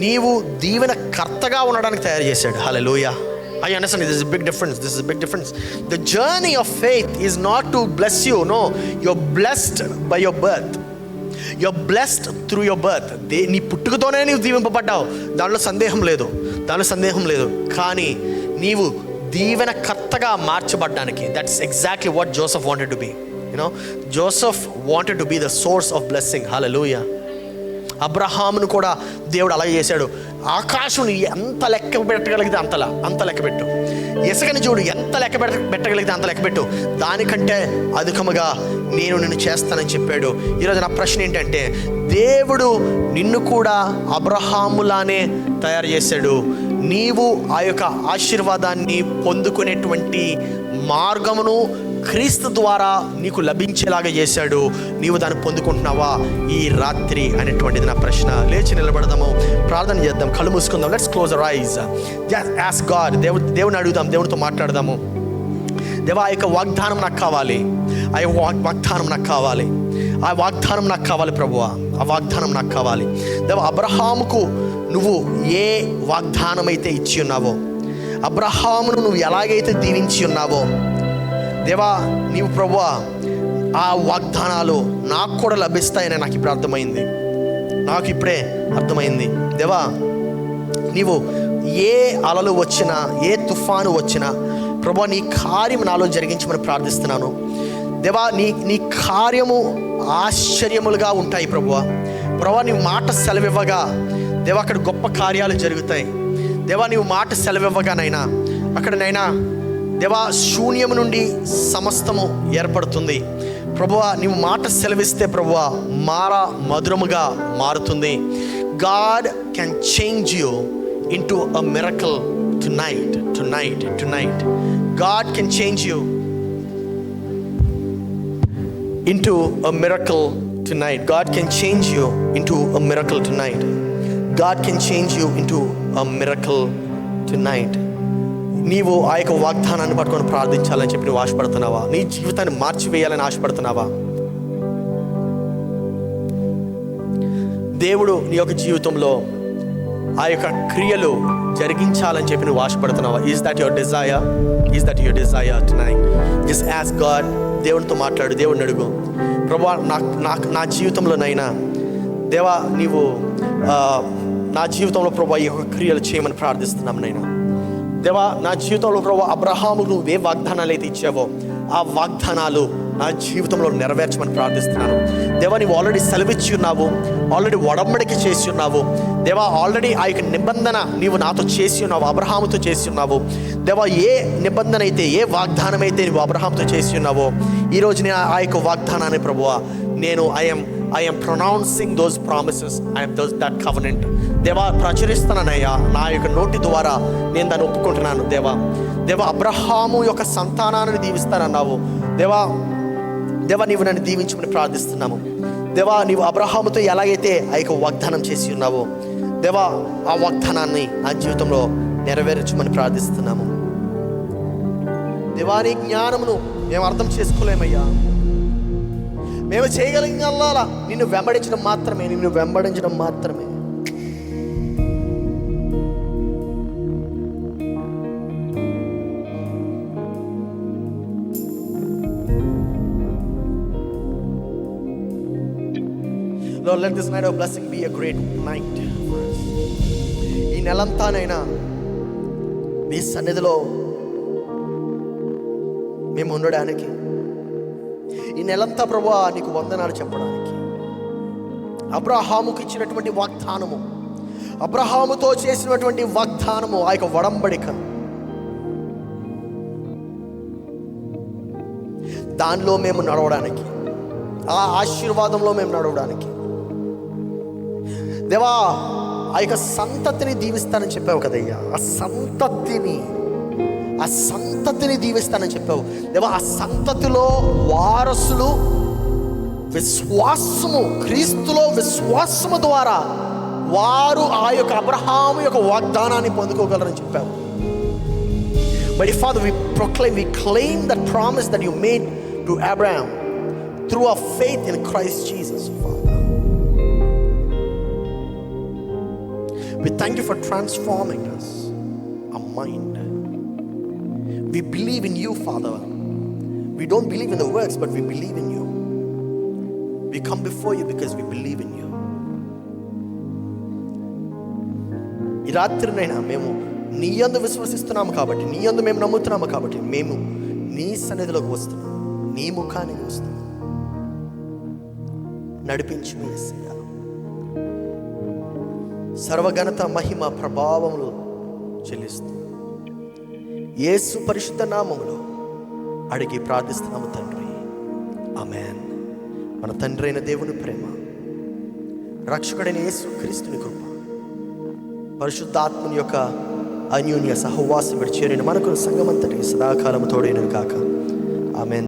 నీవు దీవెన కర్తగా ఉండడానికి తయారు చేశాడు. హల్లెలూయా. I understand this is a big difference. This is a big difference. The journey of faith is not to bless you. No, you're blessed by your birth. You're blessed through your birth. నీ పుట్టుకతోనే నీవు దీవింపబడ్డావు, దానిలో సందేహం లేదు. కానీ నీవు దీవెనకర్తగా మార్చబడ్డానికి, that's exactly what Joseph wanted to be. Joseph wanted to be the source of blessing. Hallelujah. అబ్రహామును కూడా దేవుడు అలాగే చేశాడు. ఆకాశం ఎంత లెక్క పెట్టగలిగితే అంత లెక్క పెట్టు. ఇసుకని చూడు, ఎంత లెక్క పెట్టగలిగితే అంత లెక్క పెట్టు. దానికంటే అధికముగా నేను నిన్ను చేస్తానని చెప్పాడు. ఈరోజు నా ప్రశ్న ఏంటంటే, దేవుడు నిన్ను కూడా అబ్రహాములానే తయారు చేశాడు. నీవు ఆ యొక్క ఆశీర్వాదాన్ని పొందుకునేటువంటి మార్గమును క్రీస్తు ద్వారా నీకు లభించేలాగా చేశాడు. నీవు దాన్ని పొందుకుంటున్నావా ఈ రాత్రి అనేటువంటిది నా ప్రశ్న. లేచి నిలబడదాము, ప్రార్థన చేద్దాం, కళ్ళు మూసుకుందాం. Let's close our eyes, just ask God. దేవుని అడుగుదాం, దేవునితో మాట్లాడదాము. దేవా, ఆ యొక్క వాగ్దానం నాకు కావాలి, ఆ వాగ్దానం నాకు కావాలి, ఆ వాగ్దానం నాకు కావాలి ప్రభువా, ఆ వాగ్దానం నాకు కావాలి. దేవా, అబ్రహాముకు నువ్వు ఏ వాగ్దానం అయితే ఇచ్చి ఉన్నావో, అబ్రహామును నువ్వు ఎలాగైతే దీవించి ఉన్నావో, దేవా నీవు ప్రభువా ఆ వాగ్దానాలు నాకు కూడా లభిస్తాయని నాకు ఇప్పుడు అర్థమైంది. దేవా, నీవు ఏ అలలు వచ్చినా, ఏ తుఫాను వచ్చినా ప్రభువా నీ కార్యం నాలో జరిగించమని ప్రార్థిస్తున్నాను. దేవా, నీ కార్యము ఆశ్చర్యములుగా ఉంటాయి ప్రభువా. నీవు మాట సెలవివ్వగా దేవా అక్కడ గొప్ప కార్యాలు జరుగుతాయి. దేవా, నీవు మాట సెలవివ్వగానైనా అక్కడనైనా దేవా శూన్యము నుండి సమస్తము ఏర్పడుతుంది ప్రభువా. నీవు మాట సెలవిస్తే ప్రభువా మధురముగా మారుతుంది. God can change you into a miracle tonight. God can change you into a miracle tonight. God can change you into a miracle tonight. God can change you into a miracle tonight. నీవు ఆ యొక్క వాగ్దానాన్ని పట్టుకొని ప్రార్థించాలని చెప్పి నువ్వు ఆశపడుతున్నావా? నీ జీవితాన్ని మార్చివేయాలని ఆశపడుతున్నావా? దేవుడు నీ యొక్క జీవితంలో ఆ యొక్క క్రియలు జరిగించాలని చెప్పి నువ్వు ఆశపడుతున్నావా? Is that your desire tonight? Just ask God. దేవునితో మాట్లాడు, దేవుడిని అడుగు. ప్రభువా, నా జీవితంలోనైనా దేవా నీవు నా జీవితంలో ప్రభువా ఈ యొక్క క్రియలు చేయమని ప్రార్థిస్తున్నాం నైనా. దేవా, నా జీవితంలో ప్రభు అబ్రహాముకు నువ్వే వాగ్దానాలు అయితే ఇచ్చావో ఆ వాగ్దానాలు నా జీవితంలో నెరవేర్చమని ప్రార్థిస్తున్నాను. దేవా, నీవు ఆల్రెడీ సెలవిచ్చి ఉన్నావు, ఆల్రెడీ ఒడంబడిక చేసి ఉన్నావు. దేవా, ఆల్రెడీ ఆ యొక్క నిబంధన నీవు నాతో చేసి ఉన్నావు, అబ్రహాముతో చేసి ఉన్నావు. దేవా, ఏ నిబంధన అయితే, ఏ వాగ్దానం అయితే నువ్వు అబ్రహాముతో చేసి ఉన్నావో ఈరోజు నేను ఆ యొక్క వాగ్దానాన్ని ప్రభువా నేను I am pronouncing those promises. I am that covenant. దేవా, ప్రచురిస్తున్నానయ్యా, నా యొక్క నోటి ద్వారా నేను దాన్ని ఒప్పుకుంటున్నాను. దేవా, అబ్రహాము యొక్క సంతానాన్ని దీవిస్తానన్నావు. దేవా, నీవు నన్ను దీవించమని ప్రార్థిస్తున్నాము. దేవా, నీవు అబ్రహాముతో ఎలాగైతే ఆ యొక్క వాగ్దానం చేసి ఉన్నావో దేవా, ఆ వాగ్దానాన్ని నా జీవితంలో నెరవేర్చమని ప్రార్థిస్తున్నాము. దేవా, నీ జ్ఞానమును మేము అర్థం చేసుకోలేమయ్యా. మేము చేయగలిగినల్లా నిన్ను వెంబడించడం మాత్రమే. Lord, let this night of blessing be a great night for us. ఈ నెలంతానైనా మీ సన్నిధిలో మేము ఉండడానికి, ఈ నెలంతా ప్రభువా నీకు వందనాలు చెప్పడానికి, అబ్రహాముకు ఇచ్చినటువంటి వాగ్దానము, అబ్రహాముతో చేసినటువంటి వాగ్దానము, ఆ యొక్క ఒడంబడిక, దానిలో మేము నడవడానికి, ఆ ఆశీర్వాదంలో మేము నడవడానికి దేవా, ఆ యొక్క సంతతిని దీవిస్తానని చెప్పావు కదయ్యా. ఆ సంతతిని దీవిస్తానని చెప్పావు దేవా. ఆ సంతతిలో వారసులు విశ్వాసము, క్రీస్తులో విశ్వాసము ద్వారా వారు ఆ యొక్క అబ్రహాము యొక్క వాగ్దానాన్ని పొందుకోగలరని చెప్పావు. But Father, we claim that promise that you made to Abraham through our faith in Christ Jesus, Father. We thank you for transforming us, our mind. We believe in you, Father. We don't believe in the works, but we believe in you. We come before you because we believe in you. ఈ రాత్రినైనా మేము నీ యందు విశ్వసిస్తున్నాము కాబట్టి, నీ యందు మేము నమ్ముతున్నాము కాబట్టి మేము నీ సన్నిధిలోకి వస్తున్నాం, నీ ముఖానికి వస్తున్నాం. నడిపించు యేసయ్యా. సర్వఘనత మహిమ ప్రభావములు చెల్లిస్తూ యేసు పరిశుద్ధ నామములో అడిగి ప్రార్థిస్తున్నాము తండ్రి, ఆమేన్. మన తండ్రి అయిన దేవుని ప్రేమ, రక్షకుడైన యేసు క్రీస్తుని కృప, పరిశుద్ధాత్మని యొక్క అన్యోన్య సహవాసం చేరిన మనకు సంఘమంతటికి సదాకాలము తోడైనను కాక, ఆమేన్.